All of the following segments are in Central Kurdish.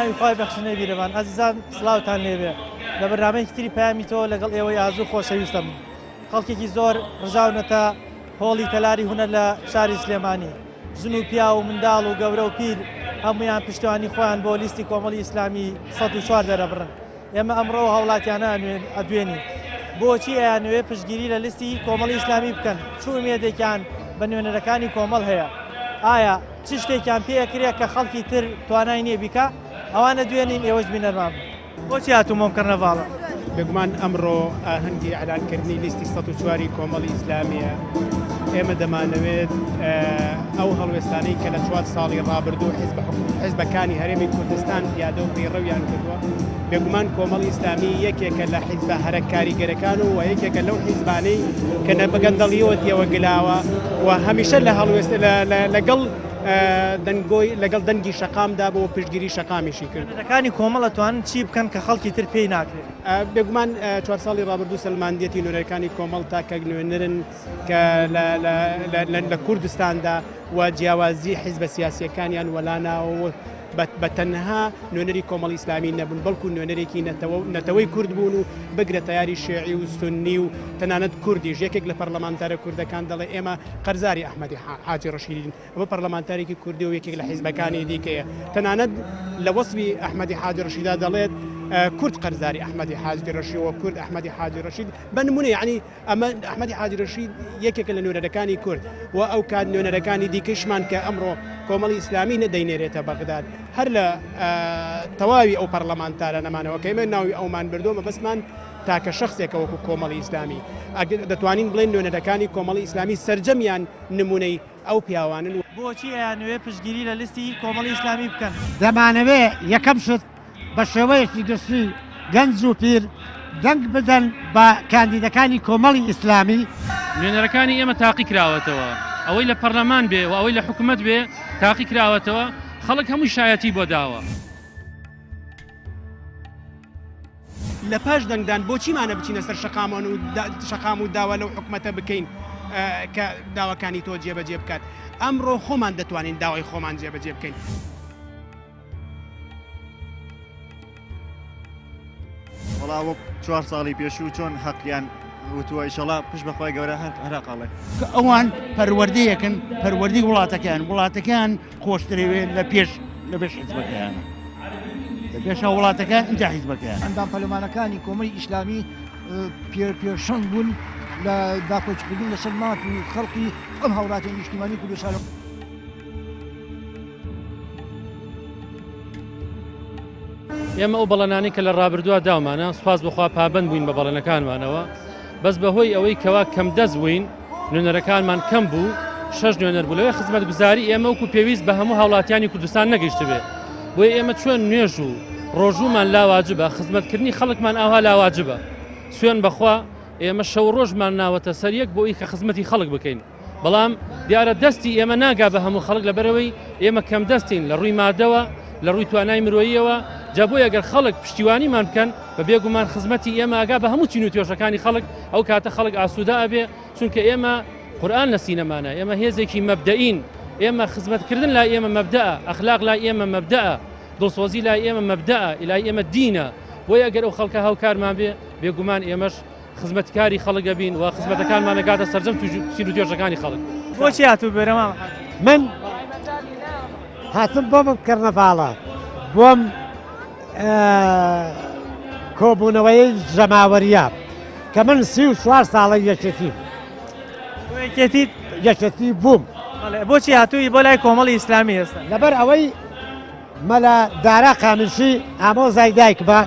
ناوی خۆی بەخشنەی بیرەوان ئەزیزان سڵاوتان لێبێ لە بەرنامەیەکی تری پەیامی تۆ لەگەڵ ئێوەی ئازوو خۆشەویستم خەڵکێکی زۆر ڕژاونەتە هۆڵی تەلاری هونەر لە شاری سلێمانی ژن و پیا و منداڵ و گەورە و پیر هەمویان پشتیوانی خۆیان بۆ لیستی کۆمەڵی ئیسلامی 104 دەرەبڕن ئێمە ئەمڕۆ هەوڵاتیانە ئەدوێنین بۆچی ئەیانوێ پشتگیری لە لیستی کۆمەڵی ئیسلامی بکەن چوو مێدێکیان بە نوێنەرەکانی کۆمەڵ هەیە ئایا چ شتێکیان پێکرێت کە خەڵکی تر توانای نییە بیکە ئەوانە دوێنین ئێوەش بینەرمان بۆچی هاتوومەم کەرنەڤاڵە بێگومان ئەمڕۆ هەنگی ئەلانکردنی لیستی 104 کۆمەڵی ئیسلامیە ئێمە دەمانەوێت ئەو هەڵوێستانەی کە لە 4 ساڵی ڕابردوو حیزبەکانی هەرێمی کوردستان پیادە و پەیڕەویان کردووە بێگومان کۆمەڵی ئیسلامی یەکێکە لە حیزبە هەرە کاریگەرەکان و یەکێکە لەو حیزبانەی کە بەگەندەڵیەوە تێوە گلاوە و هەمیشە لە هەڵوێست لەگەڵ دەنگۆی لەگەڵ دەنگی شەقامدا بۆ پشتگیری شەقامیشی کرد. نوێنەرەکانی کۆمەڵ دەتوانن چی بکەن کە خەڵکی تر پێی ناکرێت؟ بێگومان 4 ساڵی ڕابردوو سەلماندەتی نوێنەرەکانی کۆمەڵ تاکە نوێنەرن کە لە کوردستاندا و جیاوازی حیزبە سیاسیەکانیان وەلاناوە بە تەنها نوێنەری کۆمەڵی ئیسلامی نەبوون بەڵکو نوێنەرێکی نەتەوەی کورد بوون و بگرە تیاری شیعی و سنی و تەنانەت کوردیش یەکێک لە پەرلەمانتارە کوردەکان دەڵێ ئێمە قەرزاری ئەحمەدی حاجی ڕەشیدین ئەمە پەرلەمانتارێکی کوردی و یەکێک لە حیزبەکانی دیکەیە تەنانەت لە وەسفی ئەحمەدی حاجی ڕەشیدا دەڵێت کورد قەرزاری ئەحمەدی حاجی ڕەشید و کورد ئەحمەدی حاجی ڕەشید بنمونە یعنی ئەمە ئەحمەدی حاجی ڕەشید یەکێکە لە نوێنەرەکانی کورد و ئەو کات نوێنەرەکانی دیکەشمان کە ئەمڕۆ کۆمەڵی ئیسلامی نەدەینێرێتە بەغداد هەر لە تەواوی ئەو پەرلەمانتارە نەمانەوە کە ئێمە ناوی ئەومان بردووە بەسمان تاکە شخصێکە وەکو کۆمەڵی ئیسلامی دەتوانین بڵێن نوێنەرەکانی کۆمەڵی ئیسلامی سەرجەمیان نمونەی ئەو پیاوانن بۆچی ئەیانوێ پشتگیری لە لیستی کۆمەڵی ئیسلامی بکەن دەمانەوێ یەکەم شت بە شێوەیەکی گشتی گەنج و پیر دەنگ بدەن بە کاندیدەکانی کۆمەڵی ئیسلامی نوێنەرەکانی ئێمە تاقی کراوەتەوە ئەوەی لە پەرلەمان بێ و ئەوەی لە حکوومەت بێ تاقی کراوەتەوە خەڵک هەمووی شایەتی بۆ داوە لە پاش دەنگدان بۆچیمانە بچینە سەر شەقام و داوا لەو حکوومەتە بکەین کە داواکانی تۆ جێبەجێ بکات ئەمڕۆ خۆمان دەتوانین داوای خۆمان جێبەجێ بکەین. وەڵاوە 4 ساڵی پێشوو چۆن حەقیان وتووە ئیشەڵا پشت بەخوای گەورە هەراقاڵێ ئەوان پەروەردەیەکن پەروەردەی وڵاتەکان خۆشترەوێت لە پێش حیزبەکەیانە لە پێشە وڵاتەکان ئینجا حیزبەکەیان ئەندام پەرلەمانەکانی کۆمەڵی ئیسلامی پێشەنگ بوون لە داکۆچکردن لەسەر مات و خەڵقی ئەم هاوڵاتی نیشتیمانی کوردستان ئێمە ئەو بەڵێنانی کە لە ڕابردووە داومانە سوپاس بەخوا پابند بووین بە بەڵێنەکانمانەوە بەس بەهۆی ئەوەی کەوا کەم دەست بووین نوێنەرەکانمان کەم بوو 6 نوێنەر بوو لەوەی خزمەتگوزاری ئێمە وەکو پێویست بە هەموو هاوڵاتیانی کوردستان نەگەیشت بێ بۆیە ئێمە چۆن نوێژ و ڕۆژومان لاواجبە خزمەتکردنی خەڵکمان ئاوا لاواجبە سوێن بەخوا ئێمە شەو ڕۆژمان ناوەتە سەر یەک بۆ ئەوی کە خزمەتی خەڵک بکەین بەڵام دیارە دەستی ئێمە ناگا بە هەموو خەڵک لەبەرەوەی ئێمە کەم دەستین لە ڕووی مادەوە لە ڕووی توانای مرۆییەوە جا بۆ ئەگەر خەڵک پشتیوانیمان بکەن بە بێگومان خزمەتی ئێمە ئاگا بە هەموو چین و توێژەکانی خەڵک ئەو کاتە خەڵک ئاسوودا ئەبێ چونکە ئێمە قورئان لە سینەمانە ئێمە هێزێکی مەبدەئین ئێمە خزمەتکردن لای ئێمە مەبدەئە ئەخلاق لای ئێمە مەبدەئە دڵسۆزی لای ئێمە مەبدەئە لای ئێمە دینە بۆیە ئەگەر ئەو خەڵکە هاوکارمان بێ بێگومان ئێمەش خزمەتکاری خەڵک ئەبین و خزمەتەکانمان نەگاتە سەرجەم چین و توێژەکانی خەڵک بۆچی هاتوو بێرەمام من هاتم بۆم کەرنەڤاڵە بۆم کۆبوونەوەی ژەماوەریە کە من 34 ساڵە یەکێتی بووم بۆچی هاتووی بۆ لای کۆمەڵی ئیسلامی ئێستا لەبەر ئەوەی مەلا دارا قامشی ئامۆزای دایک بە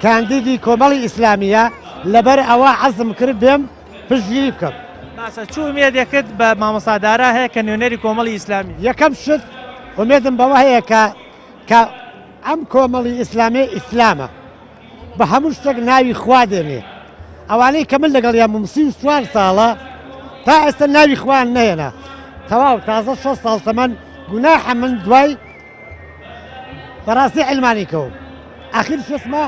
کاندیدی کۆمەڵی ئیسلامیە لەبەر ئەوە عەزم کرد بێم پشتگیری بکەم باشە چوو ئومێدێکت بە مامۆستادارا هەیە کە نوێنەری کۆمەڵی ئیسلامی یەکەم شت ئومێدم بەوە هەیە کە ئەم کۆمەڵی ئیسلامی ئیسلامە بە هەموو شتێک ناوی خوا دێنێ ئەوانەی کە من لەگەڵ یان 34 ساڵە تا ئێستا ناوی خوان نەهێنا تەواو تازە 6 ساڵ تەمەن گوناحە من دوای بەڕاستی عیلمانی کەوم ئاخر شتمە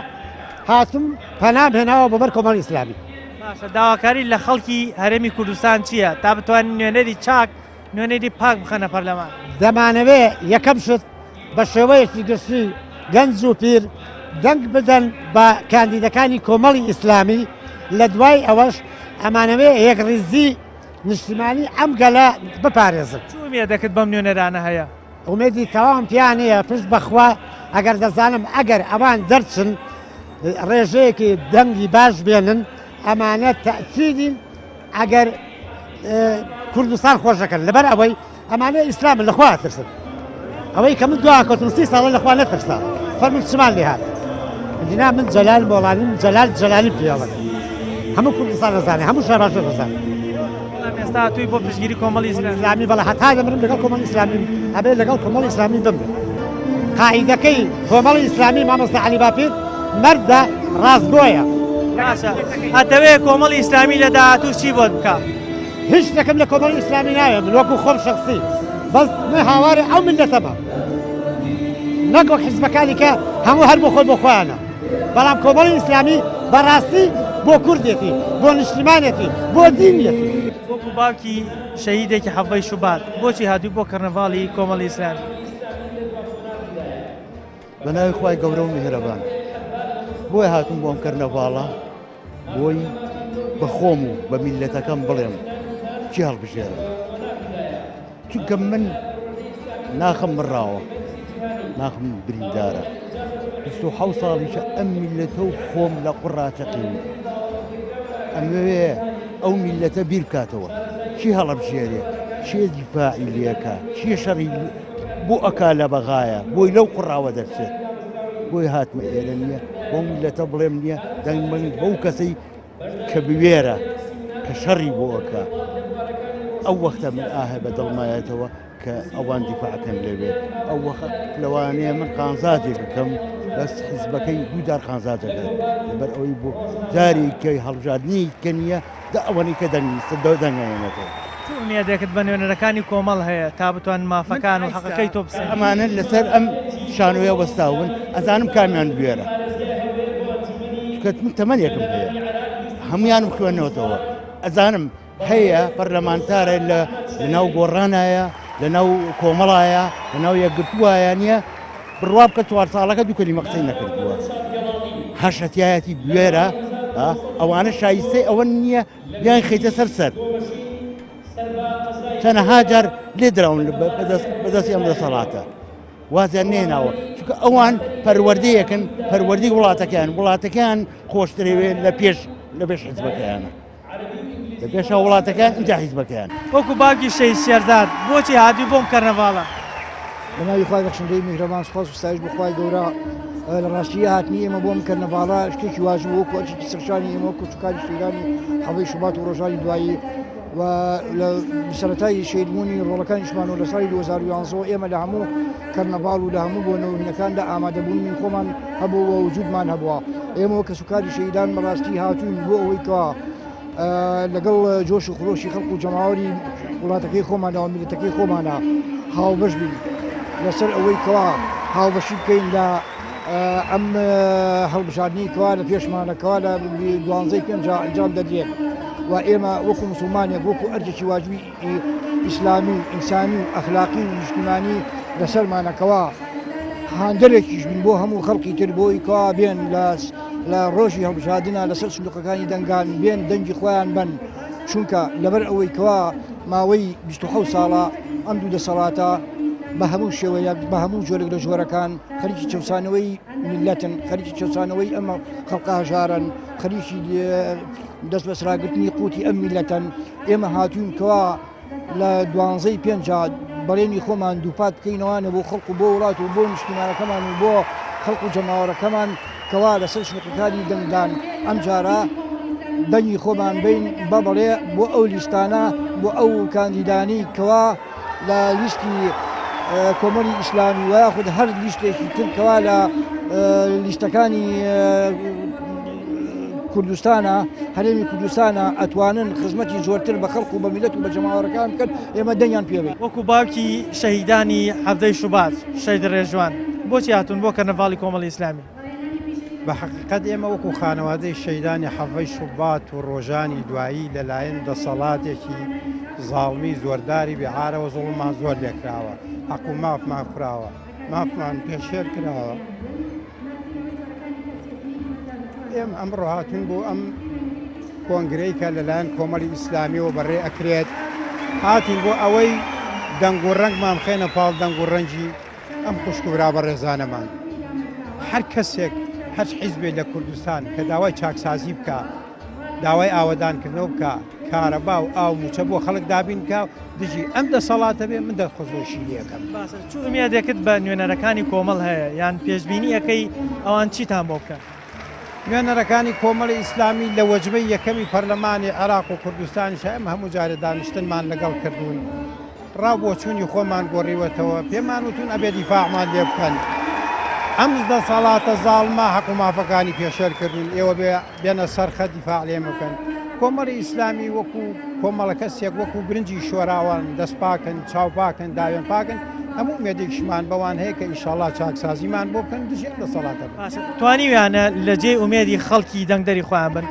هاتم پەنام هێناوە بۆ بەر کۆمەڵی ئیسلامی باشە داواکاری لە خەڵکی هەرێمی کوردستان چییە تا بتوانین نوێنەری چاک نوێنەری پاک بخەنە پەرلەمان دەمانەوێ یەکەم شت بە شێوەیەکی گشتی گەنج و پیر دەنگ بدەن بە کاندیدەکانی کۆمەڵی ئیسلامی لە دوای ئەوەش ئەمانەوێ یەکڕیزی نیشتیمانی ئەم گەلە بپارێزن. چوومێ دەکرد بەم نوێنەرانە هەیە ئومێدی تەواوم پیانەیە پشت بەخوا ئەگەر دەزانم ئەگەر ئەوان دەرچن ڕێژەیەکی دەنگی باش بێنن ئەمانە تەکیدین ئەگەر کوردستان خۆشەکەن لەبەر ئەوەی ئەمانە ئیسلام لەخوا ترسن ئەوەی کە من دواکەوتم 30 ساڵە لەخوا نەترسا فەرموو چمان لێ هات جنا من جەلال مۆڵانی جەلال جەلالی پێوەکە هەموو کوردستان دەزانێ هەموو شار باشە دەزانێ ئێستا توی بۆ پشتگیری کۆمەڵی ئیسلامی بەڵە هەتا دەمرم لەگەڵ کۆمەڵی ئیسلامی ئەبێ لەگەڵ کۆمەڵی ئیسلامی بمرم قائیدەکەی کۆمەڵی ئیسلامی مامۆستا عەلی باپیر مەردە ڕاستگۆیە باشە ئەتەوێ کۆمەڵی ئیسلامی لە داهاتوو چی بۆت بکە هیچ شتێکم لە کۆمەڵی ئیسلامی ناوێ من وەکو خۆم شەخسی بەس من هاوارێ ئەو ملەتەمە نەک وەک حیزبەکانی کە هەموو هەر بۆ خۆی بۆ خۆیانە بەڵام کۆمەڵی ئیسلامی بەڕاستی بۆ کوردێتی بۆ نیشتیمانێتی بۆ دینیەتی وەکو باوکی شەهیدێکی حەڤەی شوبات بۆچی هاتووی بۆ کەرنەڤاڵی کۆمەڵی ئیسلامی بەناوی خوای گەورە و میهرەبان بۆی هاتووم بۆم کەرنەڤاڵە بۆی بە خۆم و بە میلەتەکەم بڵێم چی هەڵبژێرم چونکە من ناخەم بڕاوە ناخم بریندارە 27 ساڵیشە ئەم میلەتە و خۆم لە قوڕاتەقیم ئەمەوێ ئەو میلەتە بیر بکاتەوە چی هەڵەبژێرێ چێ دیفاعی لێکە چی شەڕی بۆ ئەکا لە بەغایە بۆی لەو قوڕاوە دەرچێت بۆی هاتمە ئێرە نییە بۆ میلەتە بڵێم نییە دەنگ من بەو کەسەی کە بوێرە کە شەڕی بۆ ئەکا ئەو وەختە من ئاهە بە دڵمایەتەوە کە ئەوان دیفاعەکەن لێوێ ئەو وەخت لەوانەیە من قانزاتێک بکەم بەس حیزبەکەی دوودار قانزاتەکە لەبەر ئەوەی بۆ جارێکی هەڵبژاردنی کە نییە دا ئەوەی کە دەنگیستە دەنگێنێتەوە چوومێ دەکرد بە نوێنەرەکانی کۆمەڵ هەیە تا بتوان مافەکان و حەقەکەی تۆ بسێن ئەمانە لەسەر ئەم شانۆیە وەستاون ئەزانم کامیان بوێرە کەت من تەمەنێکم هەیە هەمویانم خوێنەوەتەوە ئەزانم هەیە پەرلەمانتارە لە ناو گۆڕانایە لە ناو کۆمەڵایە لە ناو یەکگرتووایە نییە بڕوا بکە 4 ساڵەکە دوو کەلیمە قسەی نەکردووە هەشەتایەتی بوێرە ئەوانە شایستەی ئەوە نییە بیان خەیتە سەر چەنەها جار لێ دراون بەدەستی ئەم دەسەڵاتە وازیان نێناوە چونکە ئەوان پەروەردەیەکن پەروەردەی وڵاتەکەیان خۆشترێوێت لە پێش حیزبەکەیانە لە پێشە وڵاتەکان اینجا حیزبەکەیان وەکو باوکی شەهید شێرزاد بۆچی هاتووی بۆم کەرنەڤاڵە بەناوی خوای بەخشندەی میهرەبان سوپاس و ستایش بۆ خوای گەورە لە ڕاستیە هاتنی ئێمە بۆم کەرنەڤاڵە شتێکی واژب وەکو ئەرچێکی سەرشانی ئێمە وەکو چوکاری شەیدانی حەڤەی شوبات و ڕۆژانی دوایی و لە سەرەتای شێدبوونی ڕۆڵەکانیشمان و لە ساڵی 2011 ئێمە لە هەموو کەرنەڤاڵ و لە هەموو بۆ نەوەینەکاندا ئامادەبوونی خۆمان هەبوو و وجودمان هەبووە ئێمە کە سوکاری شەیدان بەڕاستی هاتوون بۆ ئەوەی کە لەگەڵ جۆش و خۆشی خەڵق و جەماوەری وڵاتەکەی خۆمانەوە میلەتەکەی خۆمانە هاوبەش بین لەسەر ئەوەی کەوا هاوبەشی بکەین لە ئەم هەڵبژاردننی کەوا لە پێشمانەکەوا لە 12 ئەنجام دەدرێت و ئێمە وەکو مسلمانێک وەکو ئەرجێکی واجبی ئیسلامی و ئینسانی و ئەخلاقی و نیشتیمانی لەسەرمانەکەوا هاندەرێکیش بین بۆ هەموو خەڵکی تر بۆی کەوا بێن لە ڕۆژی هەڵبژاردنە لەسەر سندوقەکانی دەنگان بێن دەنگی خۆیان بن چونکە لەبەر ئەوەی کەوا ماوەی 27 ساڵە ئەم دوو دەسەڵاتە بە هەموو شێوەیە بە هەموو جۆرێک لە جۆرەکان خەریکی چەسانەوەی میلەتن خەریکی چەسانەوەی ئەمە خەڵقا هەژارن خەریکی دەست بەسراگرتنی قوتی ئەم میلەتەن ئێمە هاتوون کەوا لە 12 پێنج بەڵێنی خۆمان دووپات بکەینەوەوانە بۆ خەڵق و بۆ وڵات و بۆ نیشتیمانەکەمان و بۆ خەڵق و جەماوەڕەکەمان کەوا لەسەر شنقەکانی دەنگدان ئەم جارە دەنگی خۆمان بین بە بەڵێ بۆ ئەو لیستانە بۆ ئەو کاندیدانی کەوا لە لیستی کۆمەڵی ئیسلامی و یاخود هەر لیستێکی ترکەوا لە لیستەکانی کوردستانە هەرێمی کوردستانە ئەتوانن خزمەتی زۆرتر بە خەڵق و بە میلەت و بە جەماوەڕەکان بکەن ئێمە دەنگیان پێبێت وەکو باوکی شەهیدانی حەڤەی شوبات شەید ڕێژوان بۆچی هاتوون بۆ کەرنەڤاڵی کۆمەڵی ئیسلامی بە حقیقەت ئێمە وەکو خانەوادەی شەیدانی حەڤەی شوبات و ڕۆژانی دوایی لەلایەن دەسەڵاتێکی زاڵمی زۆرداری بێعارەوە زوڵمان زۆر لێکراوە حەق و مافمان فراوە مافمان پێشێر کراوە ئێمە ئەمڕۆ هاتوون بۆ ئەم کۆنگرەی کە لەلایەن کۆمەڵی ئیسلامیەوە بەڕێ ئەکرێت هاتین بۆ ئەوەی دەنگ و ڕەنگمان بخێنە پاڵ دەنگ و ڕەنجی ئەم خوشک و برا بەڕێزانەمان هەر کەسێک هەر حیزبێ لە کوردستان کە داوای چاکسازی بکە داوای ئاوەدانکردنەوە بکە کارەبا و ئاو موچە بۆ خەڵک دابین کە دژی ئەم دەسەڵاتە بێ من دەخۆزۆشی لەکەم چ ئومێدێکت بە نوێنەرەکانی کۆمەڵ هەیە یان پێشبینی ئەەکەی ئەوان چیتان بۆ بکەن نوێنەرەکانی کۆمەڵی ئیسلامی لە وەجبەی یەکەمی پەرلەمانی عێراق و کوردستانی شەم هەموو جارە دانیشتنمان لەگەڵ کردوون ڕابۆچوونی خۆمان گۆڕیوەتەوە پێمان وتون ئەبێ دیفاعمان لێ بکەن ئەم دەسەڵاتە زاڵما حەق و مافەکانی پێشێر کردوون ئێوە بێنە سەرخە دیفاع لێ بکەن کۆمەڵی ئیسلامی وەکو کۆمەڵە کەسێک وەکو برنجی شۆراوان دەست پاکن چاو پاکن داوێن پاکن هەموو مێدێکشمان بەوان هەیە کە ئیشاڵا چاکسازیمان بۆ بکەن دژی ئەم دەسەڵاتە توانیویانە لە جێ ئومێدی خەڵکی دەنگدەری خۆیان بن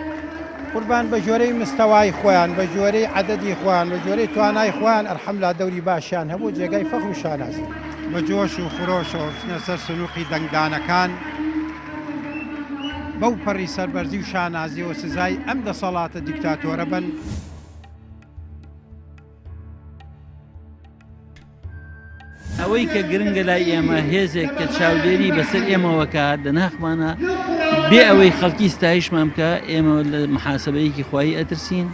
قوربان بە جۆرەی مستەوای خۆیان بە جۆرەی عەدەدی خۆیان بە جۆرەی توانای خۆیان ئەرحەملا دەوری باشیان هەبوو جێگای فەخر و شانازی بە جۆش و خۆشەوە بچنە سەر سنووقی دەنگدانەکان بەو پەڕی سەربەرزی و شانازیەوە سزای ئەم دەسەڵاتە دیکتاتۆرە بن ئەوەی کە گرنگە لای ئێمە هێزێک کە چاودێری بەسەر ئێمەوەکە دەناخمانە بێ ئەوەی خەڵکی ستایشمان بکە ئێمە لە محاسبەیەکی خوایی ئەترسین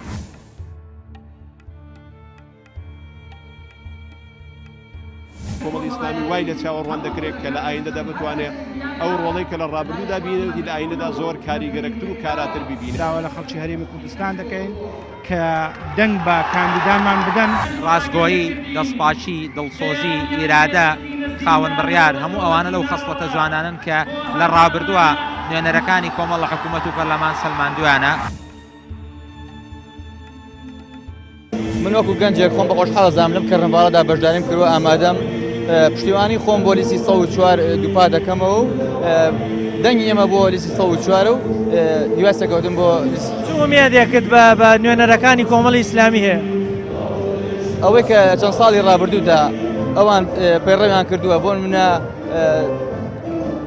کۆمەڵی ئیسلامی وای لە چاوەڕوان دەکرێت کە لە ئایندەدا بتوانێت ئەو ڕۆڵەی کە لە ڕابردوودا بینێتی لە ئایندەدا زۆر کاریگەرەکتر و کاراتر ببینێت داوا لە خەڵکی هەرێمی کوردستان دەکەین کە دەنگ بە کاندیدامان بدەن ڕاستگۆیی دەستپاچی دڵسۆزی ئیرادە خاوەن بڕیار هەموو ئەوانە لەو خەسڵەتە جوانانن کە لە ڕابردووە نوێنەرەکانی کۆمەڵ لە حکوومەت و پەرلەمان سەلماندویانە من وەکو گەنجێک خۆم بە خۆشحاڵەزانم لەم کەڕنەباڵەدا بەشداریم کردووە ئامادەم پشتیوانی خۆم بۆ لیستی 104 دووپا دەکەمەوە و دەنگی ئێمە بۆ لیستی 104 و دیواستەکەوتم بۆ چ ئومێدێکت بە نوێنەرەکانی کۆمەڵی ئیسلامی هەیە ئەوەی کە چەند ساڵی ڕابردوودا ئەوان پەیڕەویان کردووە بۆ منە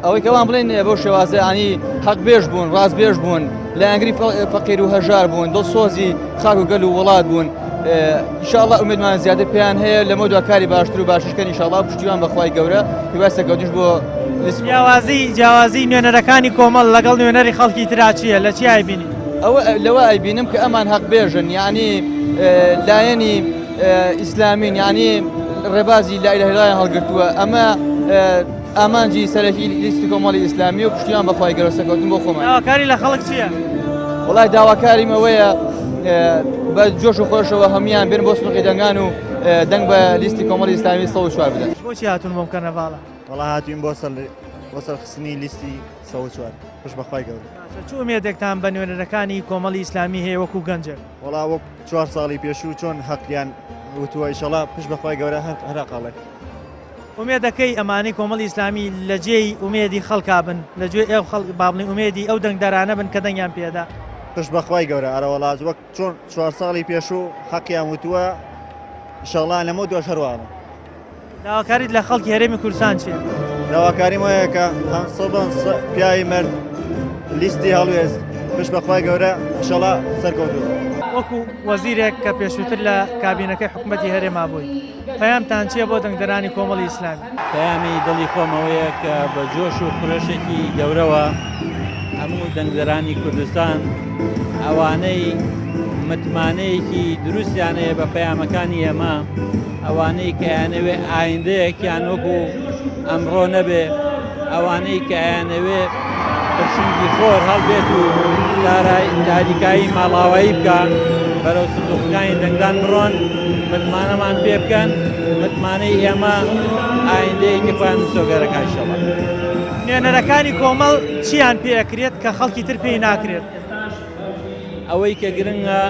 ئەوەی کەوان بڵێن بەو شێوازەیانی حەق بێژ بوون ڕاست بێژ بوون لە ئەنگری فەقیر و هەژار بوون دڵسۆزی خاک و گەل و وڵات بوون ئینشاءڵڵا ئومێدمان زیاتر پێیان هەیە لەمە دوای کاری باشتر و باششکەن ئینشاءڵڵا پشتیوان بەخوای گەورە پیوەستەکەوتیش بۆ جیاوازی نوێنەرەکانی کۆمەڵ لەگەڵ نوێنەری خەڵکی ترا چییە لە چی ئایبینی ئەوە لەوە ئایبینم کە ئەمان حەق بێژن یعنی لایەنی ئیسلامین یعنی ڕێبازی لا ئیلاهە ئیلەڵڵاه هەڵگرتووە ئەمە ئامانجی سەرەکی لیستی کۆمەڵی ئیسلامی و پشتیوان بەخوای گەورە سەکەوتن بۆ خۆمان داواکاری لە خەڵک چییە وڵای داواکاریم ئەوەیە بە جۆش و خۆشەوە هەمویان بێن بۆ سنووقی دەنگان و دەنگ بە لیستی کۆمەڵی ئیسلامی 104 بدەن بۆچی هاتوون بۆم کەرنەڤاڵە وەڵا هاتوین بۆ سەرخستنی لیستی 104 پشت بەخوای گەورە چ ئومێدێکتان بە نوێنەرەکانی کۆمەڵی ئیسلامی هەیە وەکو گەنجێک وەڵا وەک 4 ساڵی پێشوو چۆن حەقیان وتووە ئیشەڵا پشت بەخوای گەورە هەرا قاڵێ ئومێدەکەی ئەمانەی کۆمەڵی ئیسلامی لە جێی ئومێدی خەڵکا بن لە گوێ ئێو خەڵک بابڵی ئومێدی ئەو دەنگدارانە بن کە دەنگیان پێدا پشت بەخوای گەورە ئەرەوەڵات وەک چۆن 4 ساڵی پێشوو حەقیان وتووە ئیشەڵا لەمە دوای شەروانە داواکاریت لە خەڵکی هەرێمی کوردستان چییە داواکاریم وەیە کە پیاوی مرد لیستی هەڵوێست پشت بەخوای گەورە ئیشەڵا سەرکەوتووە وەکو وەزیرێک کە پێشووتر لە کابینەکەی حکوومەتی هەرێما بووی پەیامتان چییە بۆ دەنگدەرانی کۆمەڵی ئیسلامی پەیامی دڵی خۆمەوەیە کە بە جۆش و خورەشێکی گەورەوە هەموو دەنگدەرانی کوردستان ئەوانەی متمانەیەکی دروستیانەیە بە پەیامەکانی ئێمە ئەوانەی کە یانەوێ ئایندەیەکیان وەکو ئەمڕۆ نەبێ ئەوانەی کە یانەوێ بەشنگی خۆر هەڵبێت و تاریکایی ماڵاوایی بکە بەرەو سندوقەکانی دەنگدان بڕۆن متمانەمان پێ بکەن متمانەی ئێمە ئایندەیەکی خۆیان سۆگەرەکە ئینشەڵڵا نوێنەرەکانی کۆمەڵ چیان پێکرێت کە خەڵکی تر پێی ناکرێت ئەوەی کە گرنگە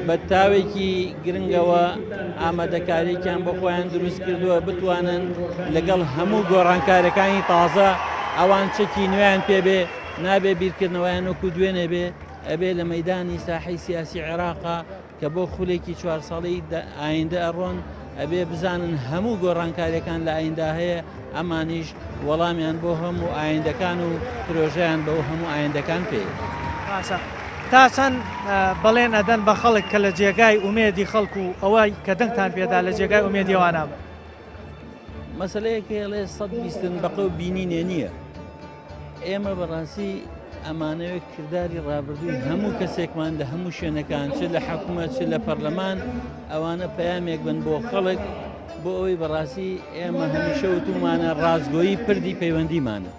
بە تاوێکی گرنگەوە ئامادەکاریێکیان بۆ خۆیان دروست کردووە بتوانن لەگەڵ هەموو گۆڕانکارەکانی تازە ئەوان چەکی نوێیان پێبێ نابێ بیرکردنەوەیان وەکو دوێنێ بێ ئەبێ لە مەیدانی ساحەی سیاسی عێراقا کە بۆ خولێکی 4 ساڵی ئایندە ئەڕۆن ئەبێ بزانن هەموو گۆڕانکاریەکان لە ئایندا هەیە ئەمانیش وەڵامیان بۆ هەموو ئایندەکان و پرۆژیان بەو هەموو ئایندەکان پێ تا چەند بەڵێن ئەدەن بە خەڵک کە لە جێگای ئومێدی خەڵکو و ئەوەی کە دەنگتان پێدا لە جێگای ئومێدیوانە بە مەسلەیەکێڵێ 120 بەقە و بینینێ نییە ئێمە بەڕاستی ئەمانەوێت کردداری ڕابردووی هەموو کەسێکمان لە هەموو شوێنەکان چ لە حکوومەت چ لە پەرلەمان ئەوانە پەیامێک بن بۆ خەڵک بۆ ئەوەی بەڕاستی ئێمە هەمیشە وتومانە ڕازگۆیی پردی پەیوەندیمانە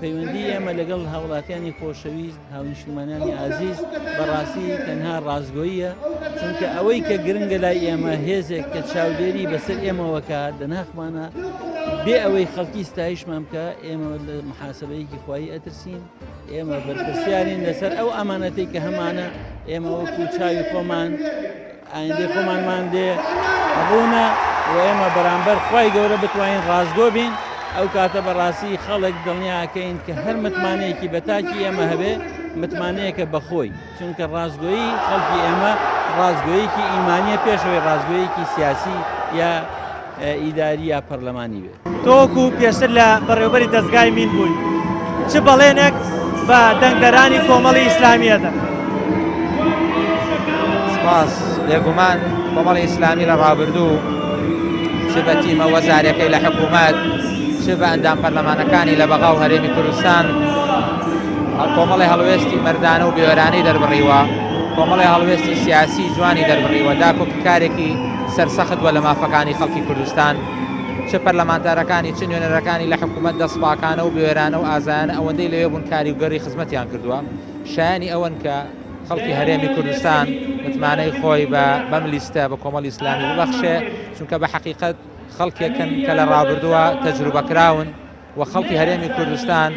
پەیوەندی ئێمە لەگەڵ هاوڵاتیانی خۆشەویست هاونیشتمانانی ئازیز بەڕاستی تەنها ڕازگۆییە چونکە ئەوەی کە گرنگە لای ئێمە هێزێک کە چاودێری بەسەر ئێمەوەکە دەناخمانە بێ ئەوەی خەڵکی ستایشمان بکە ئێمە لە محاسبەیەکی خوایی ئەترسین ئێمە بەرپرسیارین لەسەر ئەو ئەمانەتی کە هەمانە ئێمە وەکو چاوی خۆمان ئایندەی خۆمانمان دێ ڕوونە و ئێمە بەرامبەر خوای گەورە بتوانین ڕازگۆ بین ئەو کاتە بەڕاستی خەڵک دڵنیاکەین کە هەر متمانەیەکی بەتاکی ئێمە هەبێ متمانەیەکە بەخۆی چونکە ڕازگۆیی خەڵکی ئێمە ڕازگۆیەکی ئیمانیە پێشەوەی ڕازگۆیەکی سیاسی یا ئیداری یا پەرلەمانی بێت تۆکو پێشتر لە بەڕێوەبەری دەستگای مین بووی چ بەڵێنێک بە دەنگدەرانی کۆمەڵی ئیسلامیەدا سپاس بێگومان کۆمەڵی ئیسلامی لە ڕابردوو چ بە تیمە وەزارەکەی لە حکوومەت چ بە ئەندام پەرلەمانەکانی لە بەغا و هەرێمی کوردستان کۆمەڵی هەڵوێستی مەردانە و بێوەرانەی دەربڕیوە کۆمەڵی هەڵوێستی سیاسی جوانی دەربڕیوە داکۆکارێکی سەرسەخت وە لە مافەکانی خەڵکی کوردستان چه پەرلەمانتارەکانی چ نوێنەرەکانی لە حکوومەت دەستپاکانە و بێوێرانە و ئازانە ئەوەندەی لەوێ بوون کاری و گەڕی خزمەتیان کردووە شایانی ئەوەن کە خەڵکی هەرێمی کوردستان متمانەی خۆی بەم لیستە بە کۆمەڵی ئیسلامی ببەخشێ چونکە بە حەقیقەت خەڵکێکن کە لە ڕابردووە تەجروبەکراون و خەڵکی هەرێمی کوردستان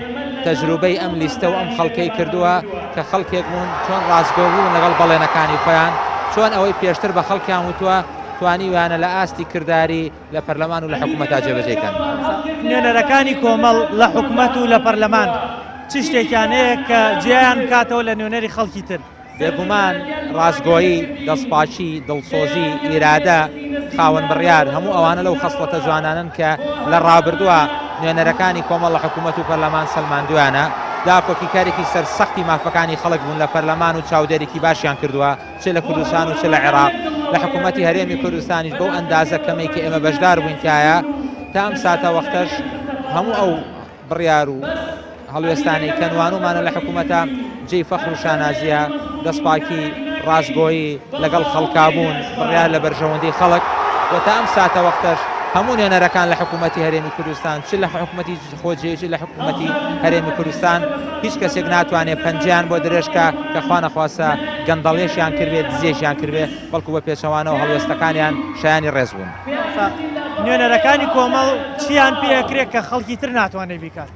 تەجروبەی ئەم لیستە و ئەم خەڵکەی کردووە کە خەڵکێک بوون چۆن ڕازگۆ بوون لەگەڵ بەڵێنەکانی خۆیان چۆن ئەوەی پێشتر بە خەڵکیان وتووە توانی وانە لە ئاستی کردداری لە پەرلەمان و لە حکوومەتا جێبەجێکەن نوێنەرەکانی کۆمەڵ لە حکوومەت و لە پەرلەمان چ شتێکیانەیە کە جیان کاتەوە لە نوێنەری خەڵکی تر بێگومان ڕازگۆیی دەستپاچی دڵسۆزی ئیرادە خاوەن بڕیار هەموو ئەوانە لەو خەسڵەتە جوانانن کە لە ڕابردووە نوێنەرەکانی کۆمەڵ لە حکوومەت و پەرلەمان سەلماندویانە داپۆکی کارێکی سەرسەختی مافەکانی خەڵک بوون لە پەرلەمان و چاودێرێکی باشیان کردووە چ لە کوردستان و چ لە عێراق لە حکوومەتی هەرێمی کوردستانیش بەو ئەندازە کەمەی کە ئێمە بەشدار بووین تایە تا ئەم ساتە وەختەش هەموو ئەو بڕیار و هەڵوێستانی کەنوانومانە لە حکوومەتە جێی فەخر و شانازیە دەستپاکی ڕازگۆیی لەگەڵ خەڵکابوون بڕیار لە بەرژەوەندەی خەڵک و تا ئەم ساتە وەختەش هەموو نوێنەرەکان لە حکوومەتی هەرێمی کوردستان چ لە حکوومەتی خۆجێژی لە حکوومەتی هەرێمی کوردستان هیچ کەسێک ناتوانێت پەنجیان بۆ درێژکە کە خوا نەخواسە گەندەڵێشیان کردێت دزێژیان کردێ بەڵکو بە پێچەوانەوە هەڵوێستەکانیان شایانی ڕێز بوون نوێنەرەکانی کۆمەڵ چیان پێکرێت کە خەڵکی تر ناتوانێت بیکات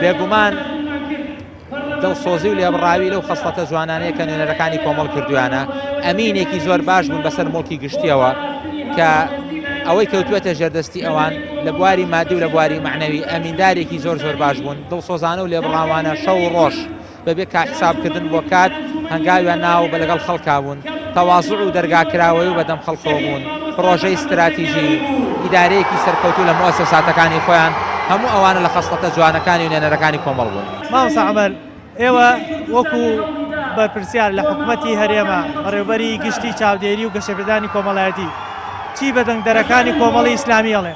بێگومان دڵسۆزی و لێبڕاوی لەو خەسڵەتە جوانانەیە کە نوێنەرەکانی کۆمەڵ کردویانە ئەمینێکی زۆر باش بوون بەسەر مڵکی گشتیەوە کە ئەوەی کەوتوێتە ژێردەستی ئەوان لە بواری مادی و لە بواری معنەوی ئەمیندارێکی زۆر زۆر باش بوون دڵسۆزانە و لێبڕاوانە شەو و ڕۆژ بەبێ حسابکردن بۆ کات هەنگاویان ناو بە لەگەڵ خەڵکا بوون تەواضع و دەرگاکراوەی و بەدەم خەڵکەوە بوون پرۆژەی استراتیژی ئیدارەیەکی سەرکەوتوو لە مؤسساتەکانی خۆیان هەموو ئەوانە لە خەسڵەتە جوانەکانی و نوێنەرەکانی کۆمەڵ بوون مامۆستا عومەر ئێوە وەکو بەرپرسیار لە حکوومەتی هەرێمە بەڕێوەبەری گشتی چاودێری و گەشەپێدانی کۆمەڵایەتی چی بە دەنگدەرەکانی کۆمەڵی ئیسلامی ئەڵێ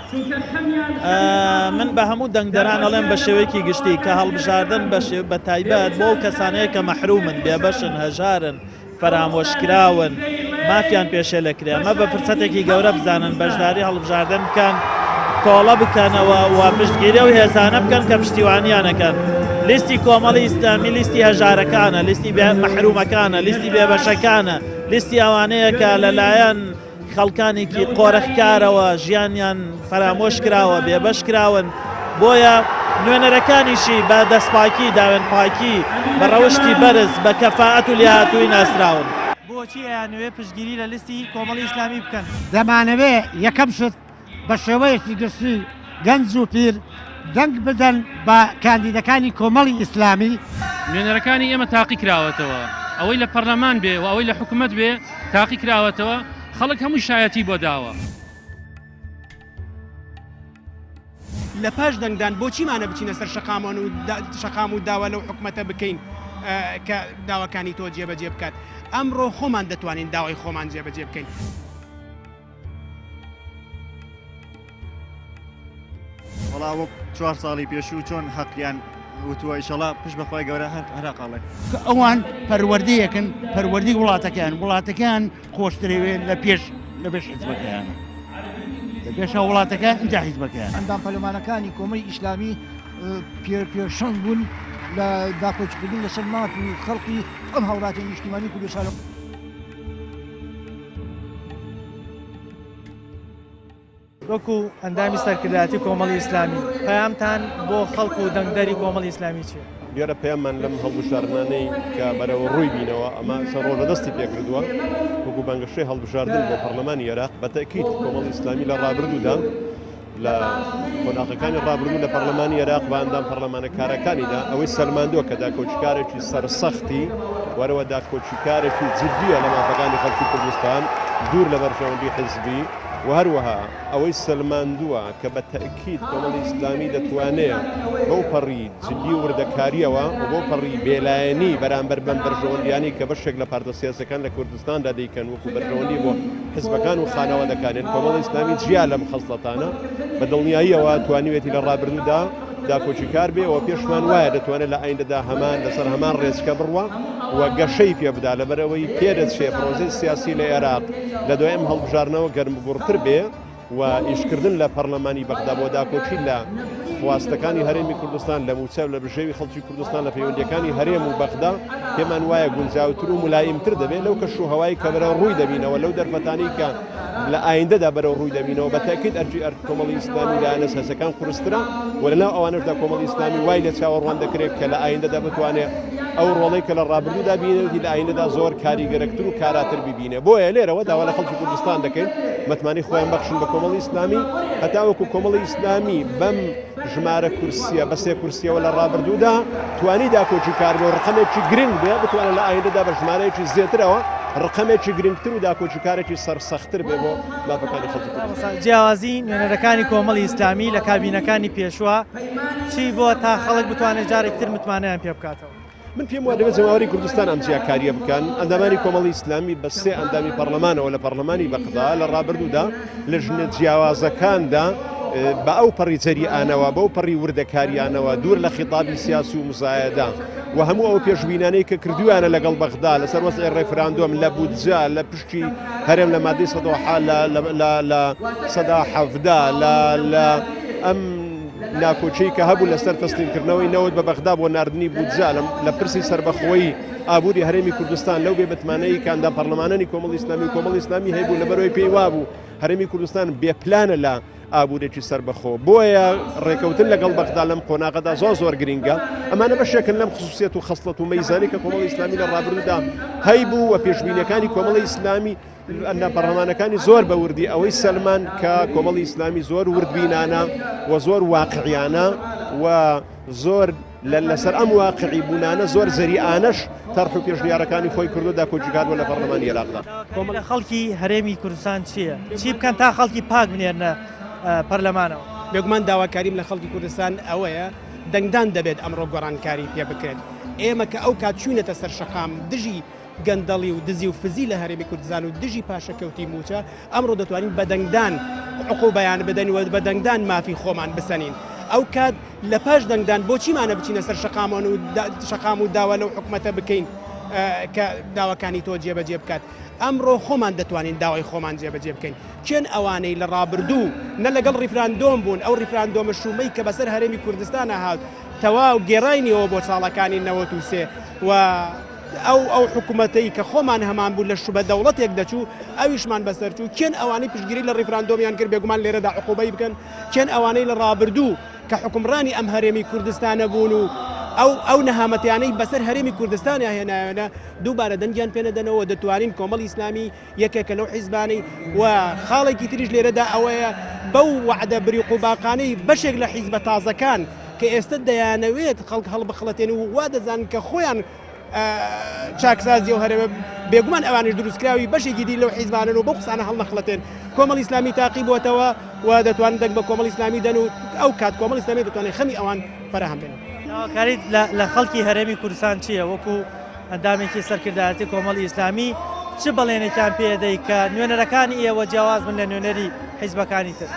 من بە هەموو دەنگدەران ئەڵێم بە شێوەیەکی گشتی کە هەڵبژاردن بە تایبەت بۆ کەسانەیە کە مەحرومن بێبەشن هەژارن فەرامۆشکراون مافیان پێشێ لەکرێ ئەمە بە فرسەتێکی گەورە بزانن بەشداری هەڵبژاردن بکەن تۆڵە بکەنەوە و پشتگیری و هێزانە بکەن کە پشتیوانیانەکەن لیستی کۆمەڵی ئیسلامی لیستی هەژارەکانە لیستی مەحرومەکانە لیستی بێبەشەکانە لیستی ئەوانەیە کە لەلایەن خەڵکانێکی قۆرەخکارەوە ژیانیان فەرامۆش کراوە بێبەش کراون بۆیە نوێنەرەکانیشی بە دەستپاکی داوێن پاکی بە ڕەوشتی بەرز بە کەفاعەت و لێهاتووی ناسراون بۆچی ئەیانوێ پشتگیری لە لیستی کۆمەڵی ئیسلامی بکەن دەمانەوێ یەکەم شت بە شێوەیەکی گشتی گەنج و پیر دەنگ بدەن بە کاندیدەکانی کۆمەڵی ئیسلامی نوێنەرەکانی ئێمە تاقی کراوەتەوە ئەوەی لە پەرلەمان بێ و ئەوەی لە حکوومەت بێ تاقی کراوەتەوە خەڵک هەمووی شایەتی بۆ داوە لە پاش دەنگدان بۆچیمانە بچینە سەر شەقام و داوا لەو حکومەتە بکەین کە داواکانی تۆ جێبەجێ بکات ئەمڕۆ خۆمان دەتوانین داوای خۆمان جێبەجێ بکەین. وەڵا وەک 4 ساڵی پێشوو چۆن حەقیان وتووە ئیشەڵا پشت بەخوای گەورە هەراقاڵێ ئەوان پەروەردەیەکن پەروەردەی وڵاتەکان خۆشترێوێت لە پێش حیزبەکەیانە لە پێشە وڵاتەکان اینجا حیزبەکەیان ئەندام پەرلەمانەکانی کۆمەڵی ئیسلامی پێشەنگ بوون لە داکۆچکردن لەسەر مات و خەڵقی ئەم هاوڵاتی نیشتیمانی کوردستان. وەکو ئەندامی سەرکردایەتی کۆمەڵی ئیسلامی پەیامتان بۆ خەڵک و دەنگدەری کۆمەڵی ئیسلامی چیە؟ دیارە پەیاممان لەم هەڵبژاردنانەی کە بەرەوە ڕووی بینەوە ئەمە ڕۆژە دەستی پێکردووە وەکو بانگەشەی هەڵبژاردن بۆ پەرلەمانی عێراق بەتەکید کۆمەڵی ئیسلامی لە ڕابردوودا لە قۆناغەکانی ڕابردوو لە پەرلەمانی عێراق بە ئەندام پەرلەمانەکارەکانیدا ئەوەی سەلماندووە کە داکۆچکارێکی سەرسەختی وەرەوە داکۆچکارێکی جددیە لە مافەکانی خەڵکی کوردستان دوور لە بەرژەوەندی حیزبی و هەروەها ئەوەی سەلماندووە کە بە تەکید کۆمەڵی ئیسلامی دەتوانێت بەو پەڕی جددی وردەکاریەوە و بۆ پەڕی بێلایەنی بەرامبەر بەم بەرژەوەندیانی کە بەشێک لە پارتە سیاسەکان لە کوردستاندا دەیکەن وەکو بەرژەوەندی بۆ حیزبەکان و خانەوەدەکانێن کۆمەڵی ئیسلامی جیا لەم خەڵسەتانە بە دڵنیاییەوە توانیوێتی لە ڕابردوودا داکۆچیکار بێ و پێشمان وایە دەتوانێت لە ئایندەدا هەمان لەسەر هەمان ڕێزکە بڕوە و گەشەی پێ بدا لەبەرەوەی پێدەچێ پرۆزەی سیاسی لە عێراق لە دوایم هەڵبژارنەوە گەرمبگوڕتر بێ و ئیشکردن لە پەرلەمانی بەغدا بۆ داکۆچی لە خواستەکانی هەرێمی کوردستان لە موچەو لە بژێوی خەڵکی کوردستان لە پەیوەندیەکانی هەرێم و بەغدا پێمان وایە گونجاوتر و ملایمتر دەبێت لەو کەش و هەوایی کە بەرەو ڕووی دەبینەوە لەو دەرفەتانی کە لە ئایندەدا بەرەو ڕووی دەبینەوە بە تاکید ئەرجی کۆمەڵی ئیسلامی لە ئەنەساسەکان قورسترە و لەناو ئەوانەشدا کۆمەڵی ئیسلامی وای لە چاوەڕوان دەکرێت کە لە ئایندەدا بتوانێت ئەو ڕۆڵەی کە لە ڕابردوودا بینێتی لە ئایندەدا زۆر کاریگەرەکتر و کاراتر ببینێ بۆیە لێرەوە داوا لە خەڵکی کوردستان دەکەین مەتمانی خۆیان بەخشن بە کۆمەڵی ئیسلامی هەتا وەکو کۆمەڵی ئیسلامی بەم ژمارە کورسیە بە سێ کورسیەوە لە ڕابردوودا توانی داکۆچی کار بێ و ڕقەمێکی گرنگ بێ بتوانێت لە ئایندەدا بە ژمارەیەکی زیاترەوە ڕقەمێکی گرنگتر و داکۆچیکارێکی سەرسەختتر بێ بۆ مافەکانی خەڵکی کوردستان. جیاوازی نوێنەرەکانی کۆمەڵی ئیسلامی لە کابینەکانی پێشوە چی بۆ تا خەڵک بتوانێت جارێکتر متمانەیان پێ بکاتەوە؟ من پێم وایە دەبێت جەماوەری کوردستان ئەم جیاکاریە بکەن ئەندامانی کۆمەڵی ئیسلامی بە سێ ئەندامی پەرلەمانەوە لە پەرلەمانی بەغدا لە ڕابردوودا لە ژنە جیاوازەکاندا بە ئەو پەڕی جەریئانەوە بەو پەڕی وردەکاریانەوە دوور لە خیتابی سیاسی و مزایەدا و هەموو ئەو پێشبینانەی کە کردویانە لەگەڵ بەغدا لەسەر وەزعی ڕێفراندۆم لە بودجە لە پشتی هەرێم لە مادەی 117 لە ئەم ناکۆچەی کە هەبوو لەسەر تەسلیمکردنەوەی نەوت بە بەغدا بۆ ناردنی بودجە لە پرسی سربەخۆیی ئابووری هەرێمی کوردستان لەو بێ بەتمانەی کاندا پەرلەمانانی کۆمەڵی ئیسلامی و کۆمەڵی ئیسلامی هەیە بوو لەبەرەوەی پێی وابوو هەرێمی کوردستان بێپلانە لە ئابوورێکی سربەخۆ بۆیە ڕێکەوتن لەگەڵ بەغدا لەم قۆناغەدا زۆر گرینگە ئەمانە بەشێکن لەم خصوصیەت و خەسڵەت و مەیزانی کە کۆمەڵی ئیسلامی لە ڕابردوودا هەیبوو و پێشبینیەکانی کۆمەڵی ئیسلامی پەرلەمانەکانی زۆر بە وردی ئەوەی سەلمان کە کۆمەڵی ئیسلامی زۆر وردبینانە و زۆر واقعیانە و زۆر لەسەر ئەم واقعی بوونانە زۆر زەریعانەش تەرح و پێشنیارەکانی خۆی کردو داکۆچیکاردووە لە پەرلەمانی عێراقدا. کۆمەڵە خەڵکی هەرێمی کوردستان چییە؟ چی بکەن تا خەڵکی پاک بنێرنە پەرلەمانەوە؟ بێگومان داواکاریم لە خەڵکی کوردستان ئەوەیە دەنگدان دەبێت ئەمڕۆ گۆڕانکاری پێ بکرێت. ئێمە کە ئەو کات چوونەتە سەر شەقام دژی گەندەڵی و دزی و فزی لە هەرێمی کوردستان و دژی پاشەکەوتی موچە ئەمڕۆ دەتوانین بە دەنگدان عقوبەیان بدەین و بە دەنگدان مافی خۆمان بسەنین. ئەو کات لە پاش دەنگدان بۆچیمانە بچینە سەر شەقام و داوا لەو حکومەتە بکەین کە داواکانی تۆ جێبەجێ بکات. ئەمڕۆ خۆمان دەتوانین داوای خۆمان جێبەجێ بکەین. چێن ئەوانەی لە ڕابردوو نە لەگەڵ ڕیفراندۆم بوون ئەو ڕیفراندۆمە شومەی کە بەسەر هەرێمی کوردستانە هات تەواو گێڕاینەوە بۆ ساڵەکانی 93 و ئەو حکوومەتەی کە خۆمان هەمان بوو لە شوبە دەوڵەتێک دەچوو ئەویشمان بەسەرچوو کێن ئەوانەی پشتگیری لە ڕیفراندۆمیان کرد بێگومان لێرەدا عقوبەی بکەن کێن ئەوانەی لە ڕابردوو کە حکومڕانی ئەم هەرێمی کوردستانە بوون و ئەو نەهامەتیانەی بەسەر هەرێمی کوردستانی هێنایەنە دووبارە دەنگیان پێنەدەنەوە دەتوانین کۆمەڵی ئیسلامی یەکێکە لەو حیزبانەی و خاڵێکی تریش لێرەدا ئەوەیە بەو وعدە بریق و باقانەی بەشێک لە حیزبە تازەکان کە ئێستا دەیانەوێت خەڵک هەڵبخڵەتێن و وا دەزانن کە خۆیان چاکسازی و هەرێمە بێگومان ئەوانش دروستکراوی بەشێکی دی لەو حیزبانن و بۆ قسانە هەڵنەخڵەتێن کۆمەڵی ئیسلامی تاقی بووەتەوە و دەتوانن دەنگ بە کۆمەڵی ئیسلامی دەن و ئەو کات کۆمەڵی ئیسلامی دەتوانێت خەمی ئەوان فەرەهم بێن. کاریت لە خەڵکی هەرێمی کوردستان چییە وەکو ئەندامێکی سەرکردایەتی کۆمەڵی ئیسلامی چ بەڵێنێکیان پێدەی کە نوێنەرەکانی ئێوە جیاواز بن لە نوێنەری حیزبەکانی تر؟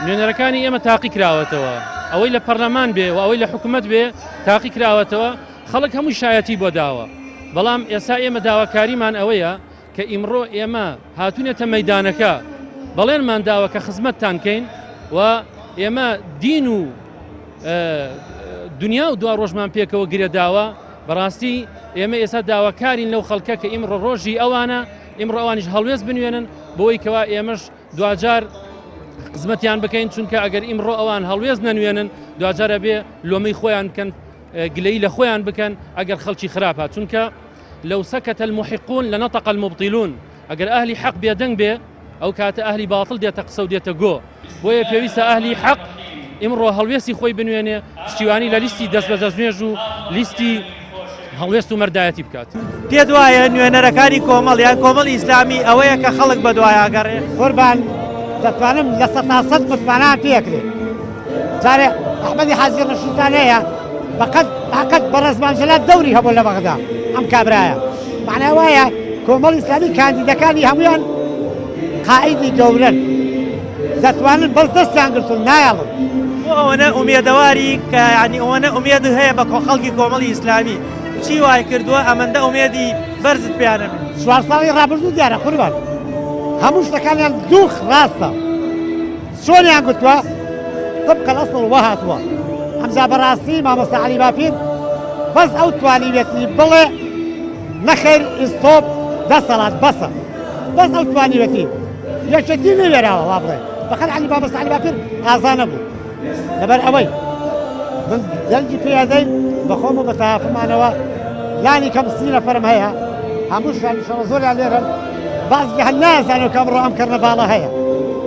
نوێنەرەکانی ئێمە تاقی کراوەتەوە ئەوەی لە پەرلەمان بێ و ئەوەی لە حکوومەت بێ تاقی کراوەتەوە خەڵک هەموو شایەتی بۆ داوە بەڵام ئێستا ئێمە داواکاریمان ئەوەیە کە ئیمڕۆ ئێمە هاتوونێتە مەیدانەکە بەڵێنمان داوە کە خزمەتتان کەین و ئێمە دین و دنیا و دوا ڕۆژمان پێکەوە گرێ داوە بەڕاستی ئێمە ئێستا داواکارین لەو خەڵکە کە ئیمڕۆ ڕۆژی ئەوانە ئیمڕۆ ئەوانیش هەڵوێز بنوێنن بۆی کەوا ئێمەش دوجار خزمەتیان بکەین چونکە ئەگەر ئیمڕۆ ئەوان هەڵوێز نەنوێنن دوجارە بێ لۆمەی خۆیان بکەن گلەی لە خۆیان بکەن ئەگەر خەڵکی خراپە چونکە لەو سەکەتە المحقون لنطق المبطلون ئەگەر ئەهلی حەق بێدەنگ بێ ئەو کاتە ئەهلی باتڵ دێتە قسە و دێتە گۆ بۆیە پێویستە ئەهلی حەق ئیمڕۆ هەڵوێستی خۆی بنوێنێ پشتیوانی لە لیستی دەست بە دەستنوێژ و لیستی هەڵوێست و مەردایەتی بکات. پێ دوایە نوێنەرەکانی کۆمەڵ یان کۆمەڵی ئیسلامی ئەوەیە کە خەڵک بە دوایاگەڕێ قوربان دەتوانم لە 100% متمانان پێکرێت جارێ ئەحمەدی حاجی ڕەشیدان هەیە فقط بەڕێزمانجلات دەوری هەبوو لە بەغدا ئەم کابرایە معنای وایە کۆمەڵی ئیسلامی کاندیدەکانی هەمویان قائیدی گەورن دەتوانن بەس دەستیان گرتون نایەڵن ئەوەنە ئومێدەواری کە یعنی ئەوەنە ئومێد هەیە بە خەڵکی کۆمەڵی ئیسلامی چی وای کردووە ئەمەندە ئومێدی بەرزت پیانە چوار ساڵی ڕابردوو دیارە قوربان هەموو شتەکانیان دووخ ڕاستە چۆنیان گوتووە طبق الأصل وا هاتووە ئەمجا بەڕاستی مامۆستا عەلی باپیر بەس ئەو توانیوێتی بڵێ نەخێر ئیستۆپ دەسەڵات بەسە بەس ئەو توانیوێتی یەکێتی نەوێراوە وا بڵێ فقط عەلی مامۆستا عەلی باپیر ئازا نەبوو لەبەر ئەوەی من دەنگی پێدەین بەخۆم و بە تەافمانەوە لانی کەم 30 نەفەرم هەیە هەموو شانشەوە زۆریان لێرن بازی هەر نازانێت کە ئەمڕۆ ئەم کەرنەڤاڵە هەیە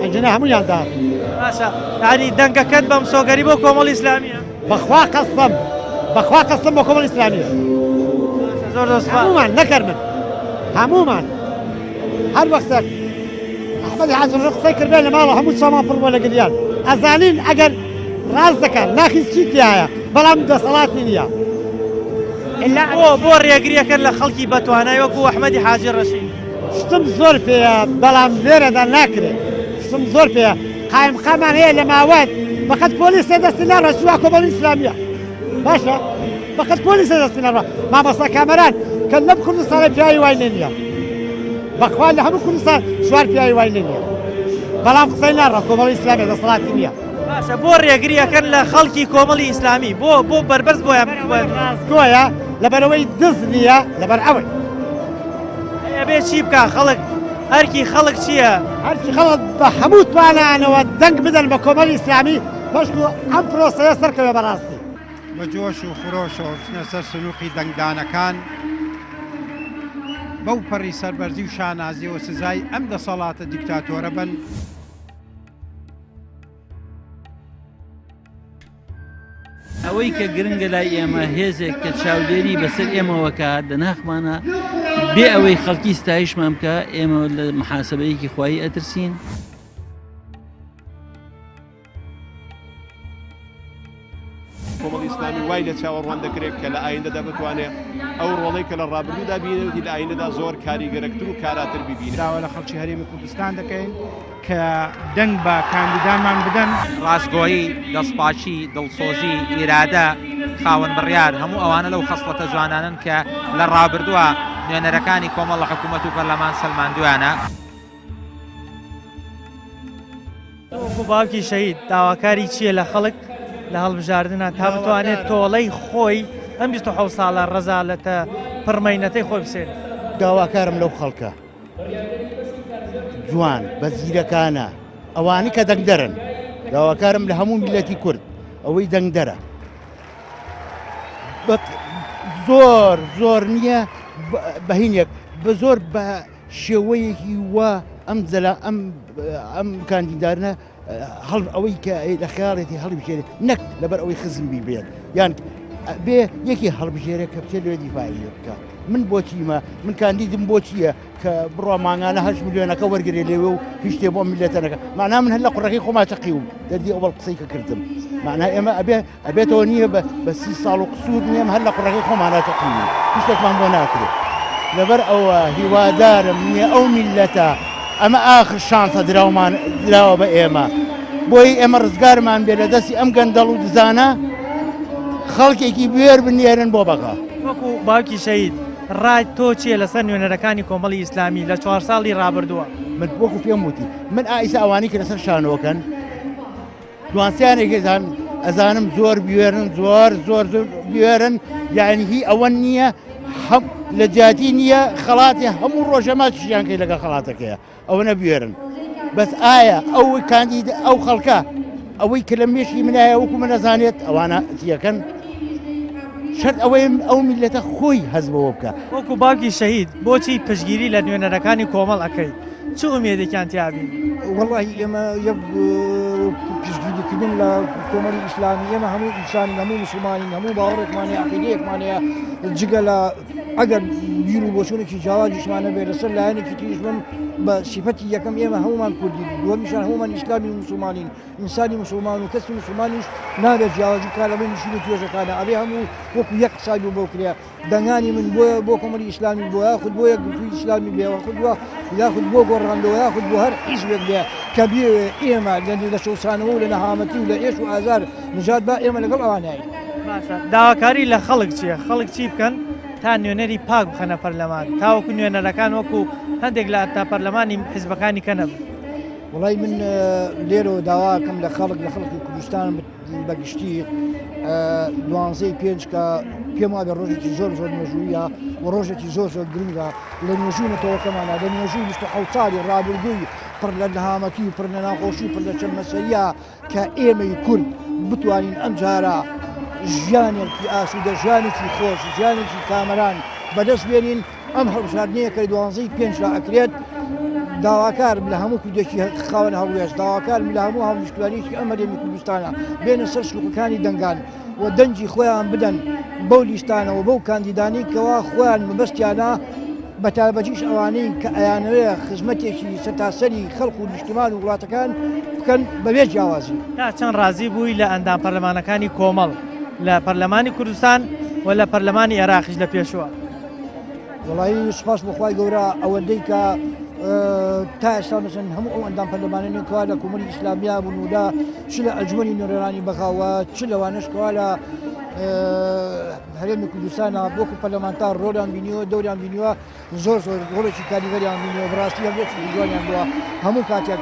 ئەنجنە هەموویان دار باشە یعنی دەنگەکەت بەم سۆگەری بۆ کۆمەڵی ئیسلامیە بەخوا قەستم بۆ کۆمەڵی ئیسلامیە زۆر دەسپاس هەموومان نەکەر من هەموومان هەر وەختێک ئەحمەدی حاجی قسەی کردبێ لە ماڵە هەموو چامان پڕ بۆ لە گریان ئەزانین ئەگەر ڕاست دەکەن ناخیز چی تایە بەڵام دەسەڵاتی نییە بۆ ڕێگریەکەن لە خەڵکی بەتوانای وەکو ئەحمەدی حاجی ڕەشید شتم زۆر پێیە بەڵام لێرەدا ناکرێت شتم زۆر پێیە قایمقامان هەیە لە ماوەت بەقەت پۆلیسێ دەستی ناڕەچووە کۆمەڵی ئیسلامیە باشە بەقەت پۆلیسێ دەستی نەڕە مامۆستا کامەران کە لەم کوردستانە پیاوی وای نییە بەخوا لە هەموو کوردستان شوار پیاوی وای نییە بەڵام قسەی ناڕە کۆمەڵی ئیسلامی دەسەڵاتی نییە باشە بۆ ڕێگریەکەن لە خەڵکی کۆمەڵی ئیسلامی بۆ بەربەرز بۆیان ڕاستگۆیە لەبەرەوەی دز نییە لەبەر ئەوەی ئەبێ چی بکە خەڵک هەرکی خەڵک چییە؟ هەرکی خەڵک بە هەموو توانانەوە دەنگ بدەن بە کۆمەڵی ئیسلامی بەشکو ئەم پرۆسەیە سەرکەوێ بەڕاستی بە جۆش و خۆشەوە بچنە سەر سنووقی دەنگدانەکان بەو پەڕی سەربەرزی و شانازیەوە سزای ئەم دەسەڵاتە دیکتاتۆرە بن ئەوەی کە گرنگە لای ئێمە هێزێک کە چاودێری بەسەر ئێمەوەکە دەناخمانە بێ ئەوەی خەڵکی ستایشمان بکە ئێمە لە محاسبەیەکی خوایی ئەترسین کۆمەڵی ئیسلامی وای لە چاوەڕوان دەکرێت کە لە ئایندەدا بتوانێت ئەو ڕۆڵەی کە لە ڕابردوودا بینێتی لە ئایندەدا زۆر کاریگەرەکتر و کاراتر ببینێت داوا لە خەڵکی هەرێمی کوردستان دەکەین کە دەنگ بە کاندیدامان بدەن ڕاستگۆیی دەستپاچی دڵسۆزی ئیرادە خاوەن بڕیار هەموو ئەوانە لەو خەسڵەتە جوانانن کە لە ڕابردووە نوێنەرەکانی کۆمەڵ لە حکوومەت و پەرلەمان سەلماندویانە وەکو باوکی شەهید داواکاری چییە لە خەڵک لە هەڵبژاردنە تا بتوانێت تۆڵەی خۆی ئەم 27 ساڵە ڕەزالەتە پڕمەینەتەی خۆی بسێن داواکارم لەو خەڵکە جوان بە زیرەکانە ئەوانی کە دەنگدەرن داواکارم لە هەموو میلەتی کورد ئەوەی دەنگدەرە زۆر نییە بەهینێک بە زۆر بە شێوەیەکی وە ئەم بێ یەکی هەڵبژێرە کە بچێت لێ دیفاعی لێ بکە من بۆچیمە من کاندیدم بۆ چییە کە بڕۆ ماگانە 8 میلیۆنەکە وەرگێ لێوێ و هیچ شتێ بۆ میلەتە نەکە معنا من هەر لە قوڕەکەی خۆما چەقیوم دەردی ئەوڵ قسەی کە کردم معنا ئێمە ئەبێتەوە نییە بە 30 ساڵ و قسوور نیەم هەر لە قوڕەکەی خۆمانە چەقیوی هیچ شتێکمان بۆ ناکرێت لەبەر ئەوە هیوادارم نییە ئەو میلەتە ئەمە ئاخر شانسە دراوە بە ئێمە بۆی ئێمە ڕزگارمان بێ لە دەستی ئەم گەندەڵ و دزانە خەڵکێکی بێر بنێرن بۆ بەقا وەکو باوکی شەید ڕای تۆ چییە لەسەر نوێنەرەکانی کۆمەڵی ئیسلامی لە 4 ساڵی ڕابردووە من وەکو پێم وتی من ئایسا ئەوانی کە لەسەر شانەوەکەن دوانسیانێکی ئەزانم زۆر بوێرن زۆر بوێرن یعنی هی ئەوە نییە لە جاتی نییە خەڵاتی هەموو ڕۆژەما چیان کەی لەگە خەڵاتەکەیە ئەوە نەبوێرن بەس ئایا ئەو کاندید ئەو خەڵکە ئەوەی کە لە مێشی منایە وەکو من نەزانێت ئەوانە چیەکەن شەرت ئەوەی ئەو میلەتە خۆی هەزبەوە بکە وەکو باوکی شەهید بۆچی پشگیری لە نوێنەرەکانی کۆمەڵ ئەەکەی چ ئومێدێکیان تیابی والله ئێمە یەک پشگیریکردن لە کۆمەڵی ئیسلامی ئێمە هەموو ئینسانی هەموو مسلمانین هەموو باوەڕێکمانەیە عەقیدەیەکمانەیە جگە لە ئەگەر بیر و بۆچوونێکی جیاوازیشمانە بێ لەسەر لایەنێکی تریش من بە سیفەتی یەکەم ئێمە هەمومان کوردی دووەمیشان هەمومان ئیسلامی و مسلمانین ئینسانی مسلمان و کەسی مسلمانیش نابێت جیاوازی بکات لەبەر نشینی توێژەکانە ئەبێ هەموو وەکو یەک حسابی بۆ کرێ دەنگانی من بۆ کۆمەڵی ئیسلامی بۆ یاخود بۆ یەک گروپی ئیسلامی بێ یاخود بۆ گۆڕاندەوە یاخود بۆ هەر حیزبێک بێ کە بێ ئێمە لە شەوسانەوە و لە نەهامەتی و لە ئێش و ئازار نژاد با ئێمە لەگەڵ ئەوانایی داواکاری لە خەڵک چییە خەڵک چی بکەن تا نوێنەری پاک بخەنە پەرلەمان تاوەکو نوێنەرەکان وەکو هەندێک لە تا پەرلەمانی حیزبەکانی کەنەبن وڵی من لێرەوە داواکەم لە خەڵکی کوردستان بەگشتی 12 کە پێم وابێ ڕۆژێکی زۆر نوێژوویە و ڕۆژێکی زۆر گرنگە لە نوێژوونەتەوەکەمانە لە نوێژووی 27 ساڵی ڕابردووی پڕ لە نەهامەتی و پڕ لە ناخۆشی پڕ لە چەند مەسەریە کە ئێمەی کورد بتوانین ئەم جارە ژیانێکی ئاسوودە ژیانێکی خۆش ژیانێکی کامەران بەدەست بێنین ئەم هەڵبژاردنەیە کە 12 لا ئەکرێت داواکارم لە هەموو کودێکی خاوەن هەڵوێش داواکارم لە هەموو هەڵبژکردنیشی ئەم هەرێمی کوردستانە بێنە سەر سلوکەکانی دەنگان و دەنجی خۆیان بدەن بەو لیستانەوە بەو کاندیدانی کەوا خۆیان مەبەستیانە بە تایبەتیش ئەوانەی کە ئەیانەوەیە خزمەتێکی سەرتاسەری خەڵک و نیشتیمان و وڵاتەکان بکەن بەبێ جیاوازی چەند ڕازی بووی لە ئەندام پەرلەمانەکانی کۆمەڵ لە پەرلەمانی کوردستان و لە پەرلەمانی عێراقیش لە پێشوە وڵی سوپاس بەخوای گەورە ئەوەندەی کە تا ئێستا مەسەن هەموو ئەو ئەندام پەرلەمانەی کەوا لە کۆمەڵی ئیسلامیا بوون و لا چ لە ئەنجومەنی نوێنەرانی بەغاوە چ لەوانەش کەوا لە هەرێمی کوردستانە بۆکو پەرلەمانتار ڕۆدان بینیوە دەوریان بینیوە زۆر ڕۆڵێکی کاریگەریان بینیوە بڕاستی هەڵێکی جوانیان بووە هەموو کاتێک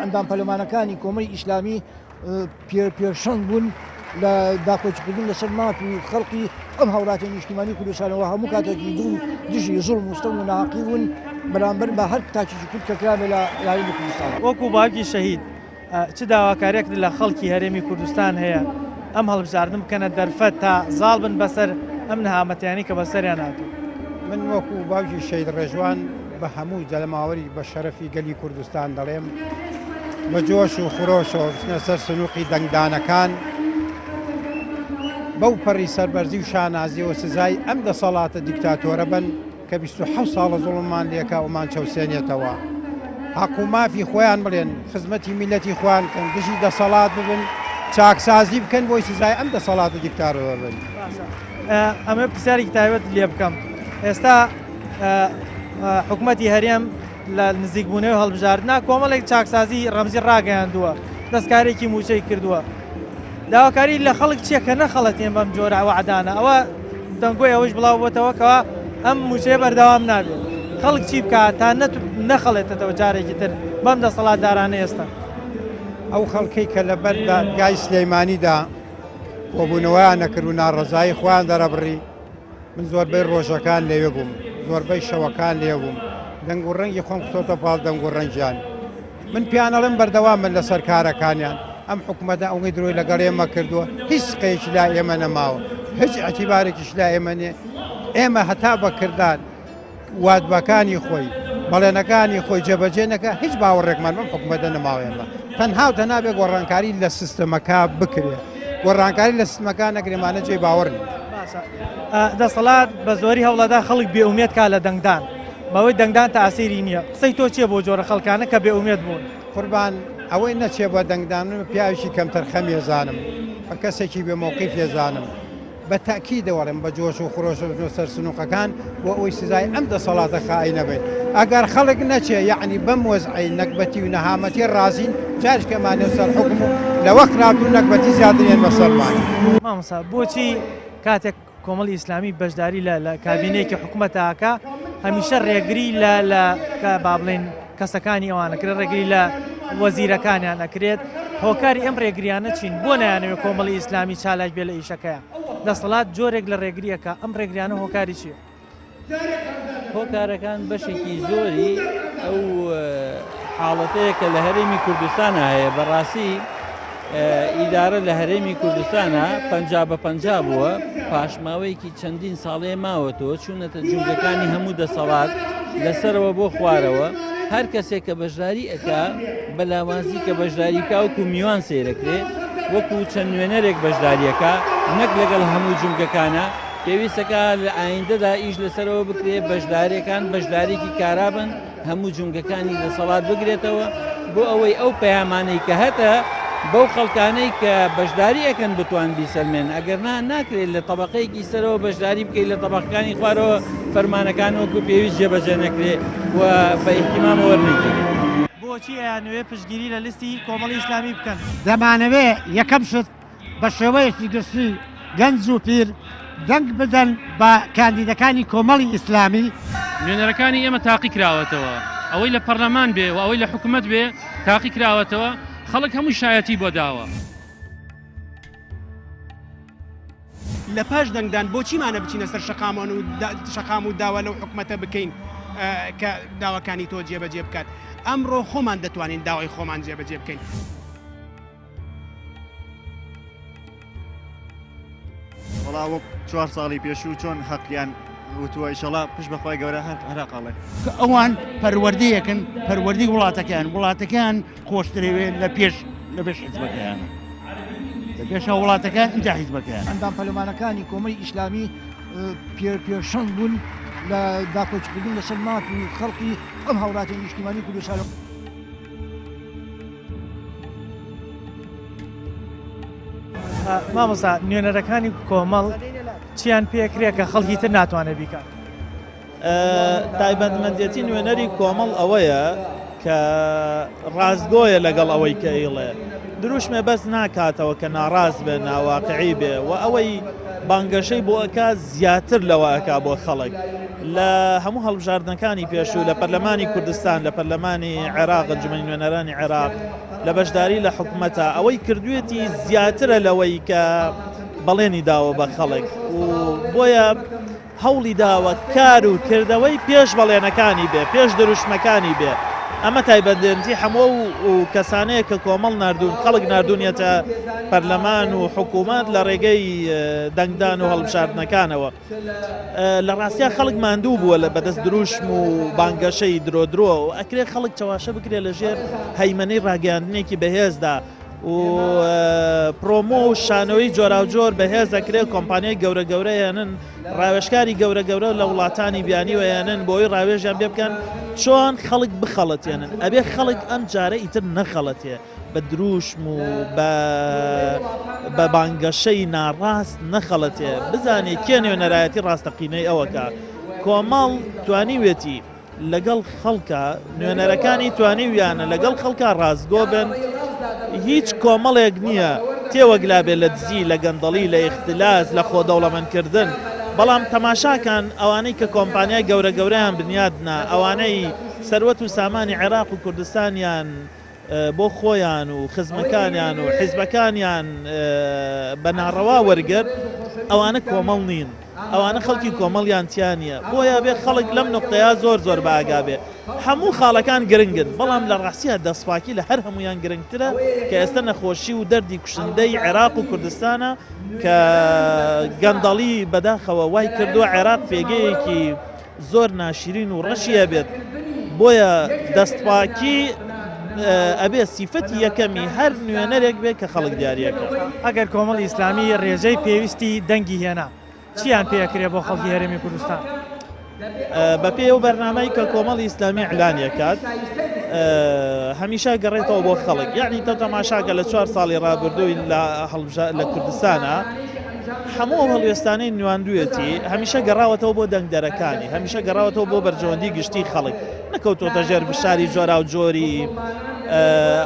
ئەندام پەرلەمانەکانی کۆمەڵی ئیسلامی پێشەنگ بوون لە داخۆچکردن لەسەر مات و خەڵکی ئەم هاوڵاتی نیشتیمانی کوردستانەوە هەموو کاتێکی دژی زوڵ مستەم و ناحەقی بوون بەرامبەر بە هەر تاکیی کورد کە کرابێ لە هەرێمی کوردستان وەکو باوکی شەهید چ داواکاریەک لە خەڵکی هەرێمی کوردستان هەیە ئەم هەڵبژاردن بکەنە دەرفەت تا زاڵ بن بەسەر ئەم نەهامەتیانی کە بەسەریان هاتوو من وەکو باوکی شەید ڕێژوان بە هەموو جەلەماوەری بە شەرەفی گەلی کوردستان دەڵێم بە جۆش و خۆشەوە بچنە سەر سنووقی دەنگدانەکان بەو پەڕی سەربەرزی و شانازیەوە سزای ئەم دەسەڵاتە دیکتاتۆرە بن کە 27 ساڵە زوڵممان لێکا ومان چەوسێنێتەوە حەق و مافی خۆیان بڵێن خزمەتی میلەتی خۆیان کەن دژی دەسەڵات ببن چاکسازی بکەن بۆی سزای ئەم دەسەڵاتە دیکتاتۆرە بن ئەمە پرسیارێکی تایبەت لێ بکەم ئێستا حکوومەتی هەرێم لە نزیکبوونەوە هەڵبژاردننا کۆمەڵێک چاکسازی ڕەمزی ڕاگەیاندووە دەستکارێکی موچەی کردووە داواکاری لە خەڵک چییە کە نەخەڵەتێن بەم جۆرە وەعدانە ئەوە دەنگۆی ئەوەش بڵاو بۆتەوەکەوە ئەم موچەیە بەردەوام نابێت خەڵک چی بکات تا نەخەڵێتەوە جارێکی تر بەم دەسەڵاتدارانە ئێستا ئەو خەڵکەی کە لەبەر گای سلەیمانیدا کۆبوونەوەیان نەکرد و ناڕەزایی خۆیان دەرەبڕی من زۆربەی ڕۆژەکان لێوێ بووم زۆربەی شەوەکان لێ بووم دەنگ و ڕەنگی خۆم قسۆتە پاڵ دەنگ و ڕەنجیان من پیانەڵم بەردەوام من لەسەر کارەکانیان ئەم حکوومەتە ئەوەی درۆی لەگەڵ ئێمە کردووە هیچ سقەیەکی لا ئێمە نەماوە هیچ ئەتیبارێکیش لا ئێمە نێ ئێمە هەتا بەکردان وادبەکانی خۆی بەڵێنەکانی خۆی جێبەجێ نەکە هیچ باوەڕێکمان بەم حکوومەتە نەماوە ئێمە تەنها و تەنابێ گۆڕانکاری لە سیستەمەکە بکرێ گۆڕانکاری لە سیستمەکان نەگرێمانە جێی باوەڕ نین. دەسەڵات بە زۆری هەوڵەدا خەڵک بێئومێد کا لە دەنگدان بەوەی دەنگدان تاسیری نییە. قسەی تۆ چیە بۆ جۆرە خەڵکانە کە بێئومێد بوون؟ قوربان ئەوەی نەچێ بە دەنگدانم پیاویشی کەمتر خەمێزانم بە کەسێکی بێمۆقیف ێزانم بە تاکی دەوەڕێم بە جۆش و خۆش و سەر سنووقەکان بۆ ئەوی سزای ئەم دەسەڵاتە خائی نەبێت. ئەگەر خەڵک نەچێ یعنی بەم وەزعی نەکبەتی و نەهامەتی ڕازین جارشکەمانێ سەر حکم و لە وەک رابوو نەکبەتی زیادرێن بە سەرمانی. مامۆستا بۆچی کاتێک کۆمەڵی ئیسلامی بەشداری لە کابینەیەکی حکوومەتەکە هەمیشە ڕێگری لە با بڵێن کەسەکانی ئەوانەکرێت ڕێگری لە وەزیرەکانیان ئەکرێت هۆکاری ئەم ڕێگریانە چین بۆ نایانەوێت کۆمەڵی ئیسلامی چالاک بێ لە ئیشەکەیە دەسەڵات جۆرێک لە ڕێگریەکە ئەم ڕێگریانە هۆکاری چیە؟ هۆکارەکان بەشێکی زۆری ئەو حاڵەتەیە کە لە هەرێمی کوردستانە هەیە بەڕاستی ئیدارە لە هەرێمی کوردستانە 50 بووە پاشماوەیەکی چەندین ساڵێ ماوەتەوە چوونەتە جوگەکانی هەموو دەسەڵات لەسەرەوە بۆ خوارەوە هەر کەسێک کە بەشداری ئەکا بەلاوازی کە بەشداری کاوکو میوان سیرەکرێ وەکو چەند نوێنەرێک بەشداریەکە نەک لەگەڵ هەموو جوگەکانە پێویستەکە لە ئایندەدا ئیش لەسەرەوە بکرێت بەشداریەکان بەشدارێکی کارابن هەموو جوگەکانی دەسەڵات بگرێتەوە بۆ ئەوەی ئەو پەیامانەی کە هەتە بەو خەڵکانەی کە بەشداری ئەەکەن بتوان بیسەلمێن ئەگەر ناکرێت لە طبقەیەکی سەرەوە بەشداری بکەیت لە طبقەکانی خوارەوە فەرمانەکان وەکو پێویست جێبەجێ نەکرێت و بە ئیحتیمام وەرنەگیرێت. بۆچی ئەیانوێ پشتگیری لە لیستی کۆمەڵی ئیسلامی بکەن؟ دەمانەوێ یەکەم شت بە شێوەیەکی گشتی گەنج و پیر دەنگ بدەن بە کاندیدەکانی کۆمەڵی ئیسلامی. نوێنەرەکانی ئێمە تاقی کراوەتەوە ئەوەی لە پەرلەمان بێ و ئەوەی لە حکوومەت بێ تاقی کراوەتەوە خەڵک هەموو شایەتی بۆ داوە. لە پاش دەنگدان بۆچیمانە بچینە سەر شەقام و داوا لەو حکوومەتە بکەین کە داواکانی تۆ جێبەجێ بکات ئەمڕۆ خۆمان دەتوانین داوای خۆمان جێبەجێ بکەین. وەڵا وەک 4 ساڵی پێشوو چۆن حەقیان وتووە ئیشەڵا پشت بەخوای گەورە هەراقاڵێ ئەوان پەروەردەیەکن پەروەردەی وڵاتەکان خۆشترێوێت لە پێش حیزبەکەیانە لە پێشە وڵاتەکان ئینجا حیزبەکەیان ئەندام پەرلەمانەکانی کۆمەڵی ئیسلامی پێشەنگ بوون لە داکۆچکردن لە سەلمات و خەڵکی ئەم هاوڵاتی نیشتیمانی کوردستان. مامۆستا نوێنەرەکانی کۆمەڵ چیان پێکرێت کە خەڵکی تر ناتوانێت بیکات؟ تایبەتمەندێتی نوێنەری کۆمەڵ ئەوەیە کە ڕازگۆیە لەگەڵ ئەوەی کە ئیڵێ دروشمێ بەس ناکاتەوە کە ناڕاز بێ ناواقعی بێ و ئەوەی بانگەشەی بۆ ئەکا زیاتر لەوە ئەکا بۆ خەڵک لە هەموو هەڵبژاردنەکانی پێشوو لە پەرلەمانی کوردستان لە پەرلەمانی عێراق ئەنجومەنی نوێنەرانی عێراق لە بەشداری لە حکوومەتە ئەوەی کردوێتی زیاترە لەوەی کە بەڵێنی داوە بە خەڵک و بۆیە هەوڵی داوە کار و کردەوەی پێش بەڵێنەکانی بێ پێش دروشمەکانی بێ ئەمە تایبەتمەندی هەموو و کەسانەیە کە کۆمەڵ نردوون خەڵک نردونیەتە پەرلەمان و حکوومەت لە ڕێگەی دەنگدان و هەڵبژاردنەکانەوە لە ڕاستیان خەڵک ماندوو بووە لە بەدەست دروشم و بانگەشەی درۆ و ئەکرێت خەڵک چاواشە بکرێت لەژێر هەیمەنەی ڕاگەاندنێکی بەهێزدا و پرۆمۆ و شانەوەی جۆراوجۆر بەهێز دەکرێت کۆمپانیای گەورە گەورەیانن ڕاوێژکاری گەورە گەورە لە وڵاتانی بیانیوەیانن بۆی ڕاوێژیان بێ بکەن چۆن خەڵک بخەڵەتێنن ئەبێ خەڵک ئەم جارە ئیتر نەخەڵەتێ بە دروشم و بە بانگەشەی ناڕاست نەخەڵەتێ بزانێت کێ نوێنەرایەتی ڕاستەقینەی ئەوەکە کۆمەڵ توانیوێتی لەگەڵ خەڵکە نوێنەرەکانی توانیویانە لەگەڵ خەڵکە ڕازگۆ بن هیچ کۆمەڵێک نییە تێوەگلابێ لە دزی لە گەندەڵی لە ئیختلاس لە خۆدەوڵەمەندکردن بەڵام تەماشاکان ئەوانەی کە کۆمپانیای گەورە گەورەیان بنیادنا ئەوانەی سەروەت و سامانی عێراق و کوردستانیان بۆ خۆیان و خزمەکانیان و حیزبەکانیان بە ناڕەوا وەرگرت ئەوانە کۆمەڵ نین ئەوانە خەڵکی کۆمەڵیان تیانە بۆیە بێ خەڵک لەم نقطەیە زۆر بەئاگا بێ هەموو خاڵەکان گرنگن بەڵام لە ڕاستیە دەستپاکی لە هەر هەمویان گرنگترە کە ئێستا نەخۆشی و دەردی کوشندەی عێراق و کوردستانە کە گەندەڵی بەداخەوە وای کردووە عێراق پێگەیەکی زۆر ناشرین و ڕەشیە بێت بۆیە دەستپاکی ئەبێ سیفەتی یەکەمی هەر نوێنەرێک بێت کە خەڵک دیارەکە. ئەگەر کۆمەڵی ئیسلامی ڕێژەی پێویستی دەنگی هێنا چیان پێکرێ بۆ خەڵکی هەرێمی کوردستان؟ بە پێ و بەرنامەی کە کۆمەڵی ئیسلامی ئەعلانیەکات هەمیشە گەڕێتەوە بۆ خەڵک، یعنی تۆ تەماشاکە لە 4 ساڵی ڕابردووی لە کوردستانە هەموو هەڵوێستانەی نواندوێتی هەمیشە گەڕاوەتەوە بۆ دەنگدەرەکانی، هەمیشە گەڕاوەتەوە بۆ بەرژەوەندی گشتی خەڵک، نەکەوتۆتە ژێر بشاری جۆرا و جۆری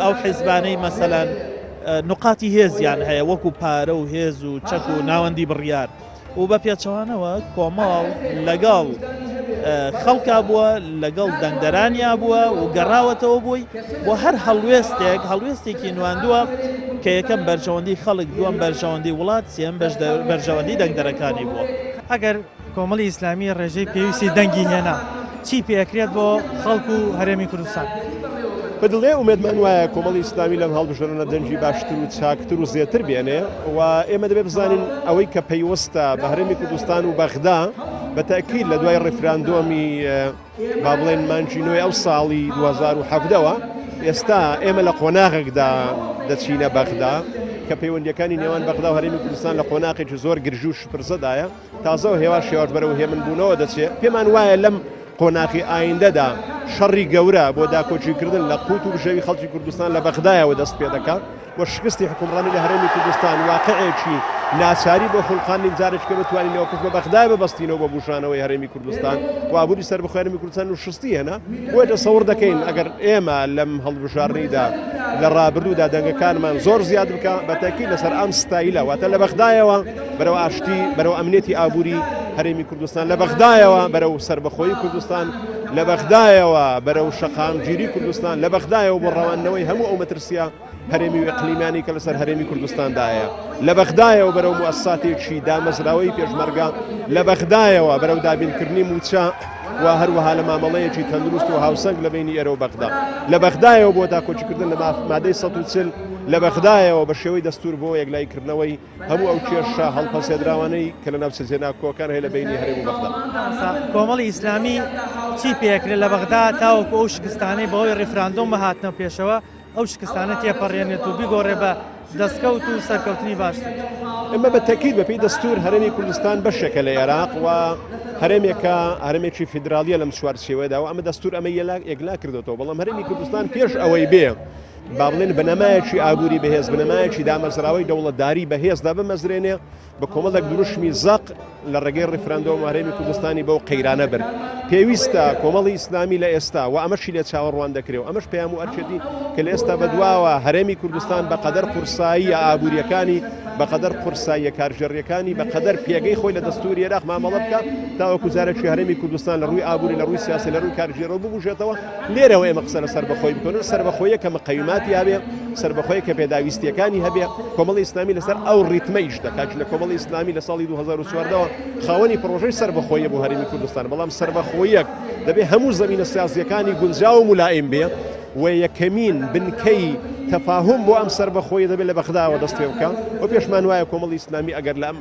ئەو حیزبانەی مەسەلەن نقاتی هێزیان هەیە وەکو پارە و هێز و چەک و ناوەندی بڕیار و بە پێچەوانەوە کۆمەڵ لەگەڵ خەڵکا بووە لەگەڵ دەنگدەرانیا بووە و گەڕاوەتەوە بووی بۆ هەر هەڵوێستێکی نواندووە کە یەکەم بەرژەوەندی خەڵک، دووەم بەرژەوەندی وڵات، سێم بەرژەوەندی دەنگدەرەکانی بووە. ئەگەر کۆمەڵی ئیسلامی ڕێژەی پێویستی دەنگی هێنا چی پێکرێت بۆ خەڵکو و هەرێمی کوردستان؟ بەدڵێ ئومێدمان وایە کۆمەڵی ئیسلامی لەم هەڵبژێرانە دەنجی باشتر و چاکتر و زیاتر بێنێ و ئێمە دەبێت بزانین ئەوەی کە پەیوەستە بە هەرێمی کوردستان و بەغدا بەتاکید لە دوای ڕێفراندۆمی با بڵێن مانجینۆی ئەو ساڵی 2017ەوە ئێستا ئێمە لە قۆناغێکدا دەچینە بەغدا کە پەیوەندیەکانی نێوان بەغدا و هەرێمی کوردستان لە قۆناغێکی زۆر گرژ و شپرسەدایە تازەوە هێوا شێواش بەرەو هێمنبوونەوە دەچێت. پێمان وایە لەم قۆناغی ئایندەدا شەڕی گەورە بۆ داکۆچیکردن لە قوت و بژەوی خەڵکی کوردستان لە بەغدایەوە دەست پێ دەکات و شکستی حکومڕانی لە هەرێمی کوردستان واقعێکی ناچاری بۆ خولقانی جارێککە بتوانین لەوە کەس بە بەغدای ببەستینەوە بە بوشانەوەی هەرێمی کوردستان و ئابووری سەربەخۆی هەرێمی کوردستان و شستی هێنا بۆیە دەسەوڕ دەکەین ئەگەر ئێمە لەم هەڵبژاردنیدا لە ڕابردوودا دەنگەکانمان زۆر زیاد بکە بەتاکید لەسەر ئەم ستایلە واتە لە بەغدایەوە بەرەو ئاشتی بەرەو ئەمنێتی ئابووری هەرێمی کوردستان، لە بەغدایەوە بەرەو سەربەخۆیی کوردستان، لە بەغدایەوە بەرەو شەقامگیری کوردستان، لە بەغدایەوە بۆ ڕەوانەوەی هەموو ئەو مەترسیە هەرێمی و ئەقلیمانی کە لەسەر هەرێمی کوردستاندایە، لە بەغدایەوە بەرەو موەسساتێکی دامەزراوەی پێشمەرگە، لە بەغدایەوە بەرەو دابینکردنی موچە و هەروەها لە مامەڵەیەکی تەندروست و هاوسەنگ لە بینی ئێرە و بەغدا، لە بەغدایەوە بۆ داکۆچیکردن لە مادەی 140 لە بەغدایەوە بە شێوەی دەستور بۆ یەکلایکردنەوەی هەموو ئەو کێشە هەڵپەسێدراوانەی کە لە ناو سەرجێنا کۆکان هەیە لە بینی هەرێم و بەغدا. کۆمەڵی ئیسلامی چی پێکرێت لە بەغدا تاوەکو ئەو شکستانەی بەهۆی ڕێفراندۆم بەهاتنەوە پێشەوە ئەو شکستانە تێپەڕێنێت و بیگۆڕێ بە دەستکەوت و سەرکەوتنی باشتر؟ ئەمە بە تەکید بەپێی دەستور هەرێمی کوردستان بەشێکە لە عێراق و هەرێمێکە هەرێمێکی فیدرالیە لەم چوارچێوەدا و ئەمە دەستور ئەمە یەکلا کردێتەوە، بەڵام هەرێمی کوردستان پێش ئەوەی بێ با بڵێن بنەمایەکی ئابووری بەهێز بنەمایەکی دامەزراوەی دەوڵەتداری بەهێزدا بمەزرێنێ بە کۆمەڵێک دروشمی زەق لە ڕێگەی ڕێفراندۆم هەرێمی کوردستانی بەو قەیرانە برد. پێویستە کۆمەڵی ئیسلامی لە ئێستا و ئەمەشی لێ چاوەڕوان دەکرێت و ئەمەش پێیان و ئەرچێتی کە لە ئێستا بەدواوە هەرێمی کوردستان بەقەدەر قورسایی ئابووریەکانی بەقەدەر قورساییە کارژێڕیەکانی بەقەدەر پێگەی خۆی لە دەستوری عێراق مامەڵە بکە تاوەکو جارێکی هەرێمی کوردستان لە ڕووی ئابووری لە ڕووی سیاسی لە ڕووی کارژێڕەوە ببوژێتەوە لێرەوە ئێمە قسە لە سەربەخۆی بکەن سەربەخۆیە کە مقەیماتی هەبێ سەربەخۆیە کە پێداویستیەکانی هەبێ کۆمەڵی ئیسلامی لەسەر ئەو ڕیتمە ئیش دەکات لە کۆمەڵی ئیسلامی لە ساڵی 2014ەوە خاوەنی پرۆژەی سەربەخۆیە بۆ هەرێمی کوردستان بەڵام سەربەخۆیەک دەبێت هەموو زەمینە سیاسیەکانی گونجاو و مولائم بێ و یەکەمین بنکەی تەفاهم بۆ ئەم سەربەخۆیە دەبێت لە بەغداوە دەست پێ بکە و پێشمان وایە کۆمەڵی ئیسلامی ئەگەر لە ئەم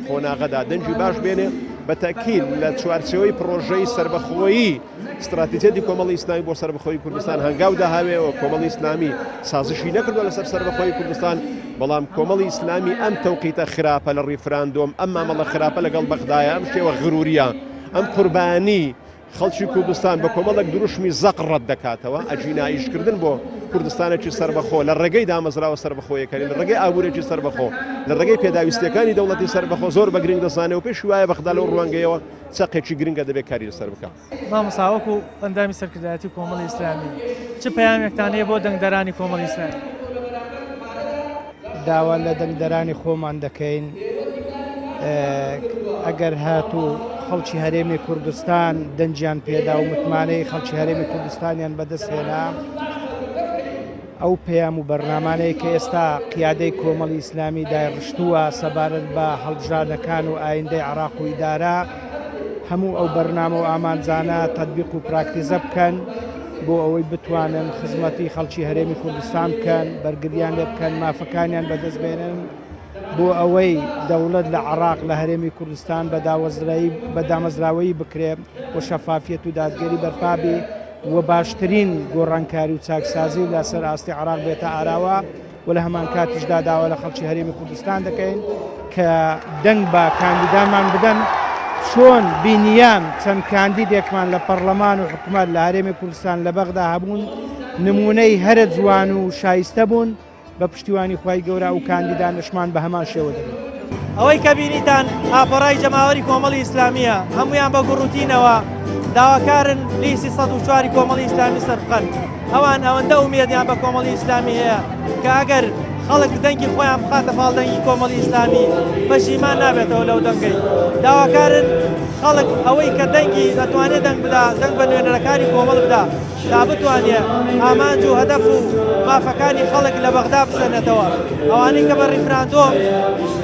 قۆناغەدا دەنجی باش بێنێ بەتاکید لە چوارچێوەی پرۆژەی سەربەخۆیی استراتیجێتی کۆمەڵی ئیسلامی بۆ سەربەخۆی کوردستان هەنگاو داهاوێ و کۆمەڵی ئیسلامی سازشی نەکردووە لەسەر سەربەخۆی کوردستان بەڵام کۆمەڵی ئیسلامی ئەم تەوقیتە خراپە لە ڕیفراندۆم ئەم مامەڵە خراپە لەگەڵ بەغدایە ئەم شێوە غروریە ئەم قوربانی خەڵکی کوردستان بە کۆمەڵێک دروشمی زەق ڕەت دەکاتەوە ئەجیناییشکردن بۆ کوردستانێکی سەربەخۆ لە ڕێگەی دامەزراوە سەربەخۆیەکانی لە ڕێگەی ئابوورێکی سەربەخۆ لە ڕێگەی پێداویستیەکانی دەوڵەتی سەربەخۆ زۆر بە گرنگ دەزانێت و پێش وایە بەغدا لەو ڕوانگەیەوە چەقێکی گرنگە دەبێت کاری لەسەر بکات. مامۆستا ئەندامی سەرکردایەتی کۆمەڵی ئیسلامی چ پەیامێکتانەیە بۆ دەنگدەرانی کۆمەڵی ئیسلامی؟ داوا لە دەنگدەرانی خۆمان دەکەین ئەگەر هاتوو خەڵکی هەرێمی کوردستان دەنجیان پێدا و متمانەی خەڵکی هەرێمی کوردستانیان بەدەستهێنا ئەو پەیام و بەرنامانەیە کە ئێستا قیادەی کۆمەڵی ئیسلامی دایڕشتووە سەبارەت بە هەڵبژاردنەکان و ئایندەی عێراق و ئیدارە هەموو ئەو بەرنامە و ئامانجانە تەطبیق و پراکتیزە بکەن بۆ ئەوەی بتوانن خزمەتی خەڵکی هەرێمی کوردستان بکەن بەرگریان لێ بکەن مافەکانیان بەدەستبێنن بۆ ئەوەی دەوڵەت لە عێراق لە هەرێمی کوردستان بە دامەزراوەیی بکرێت و شەفافیەت و دادگەری بەرپابی و باشترین گۆڕانکاری و چاکسازی لەسەر ئاستی عراق بێتە ئاراوە و لە هەمان کاتیشدا داوا لە خەڵکی هەرێمی کوردستان دەکەین کە دەنگ بە کاندیدامان بدەن چۆن بینیان چەند کاندیدێکمان لە پەرلەمان و حکوومەت لە هەرێمی کوردستان لە بەغدا هەبوون نمونەی هەرە جوان و شایستە بوون بە پشتیوانی خوای گەورە و کاندیدانشمان بە هەمان شێوە دەبێت. ئەوەی کە بینیتان ئاپەڕای جەماوەری کۆمەڵی ئیسلامیە هەمویان بە گوڕوتینەوە داواکارن لیستی 104 کۆمەڵی ئیسلامی سەربخەن ئەوان ئەوەندە ئومێدیان بە کۆمەڵی ئیسلامی هەیە کە ئەگەر خەڵک دەنگی خۆیان بخاتە پاڵدەنگی کۆمەڵی ئیسلامی پەشیمان نابێتەوە لەو دەنگەی داواکارن خەڵک ئەوەی کە دەنگی دەتوانێت دەنگ بدا دەنگ بە نوێنەرەکانی کۆمەڵ بدا تا بتوانێت ئامانج و هەدەف و مافەکانی خەڵک لە بەغدا بسەنێتەوە ئەوانەی کە بە ڕیفراندۆم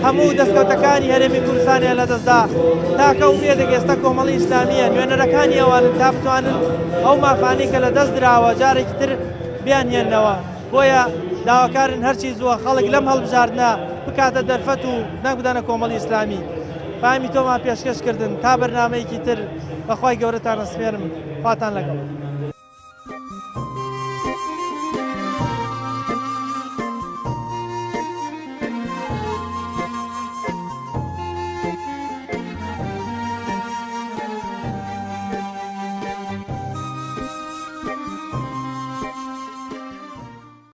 هەموو دەستکەوتەکانی هەرێمی کوردستانیان لەدەستدا تاکە ومێدەک ئێستا کۆمەڵی ئیسلامیە نوێنەرەکانی ئەوانن تا بتوانن ئەو مافانەی کە لە دەست درراوە جارێکی تر بیانهێننەوە بۆیە داواکارن هەرچی زووە خەڵک لەم هەڵبژاردنە بکاتە دەرفەت و دەنگ بدەنە کۆمەڵی ئیسلامی پامی تۆمان پێشکەشکردن تا بەرنامەیەکی تر بەخوای گەورەتان ئەسپێرم خواتان لەگەڵ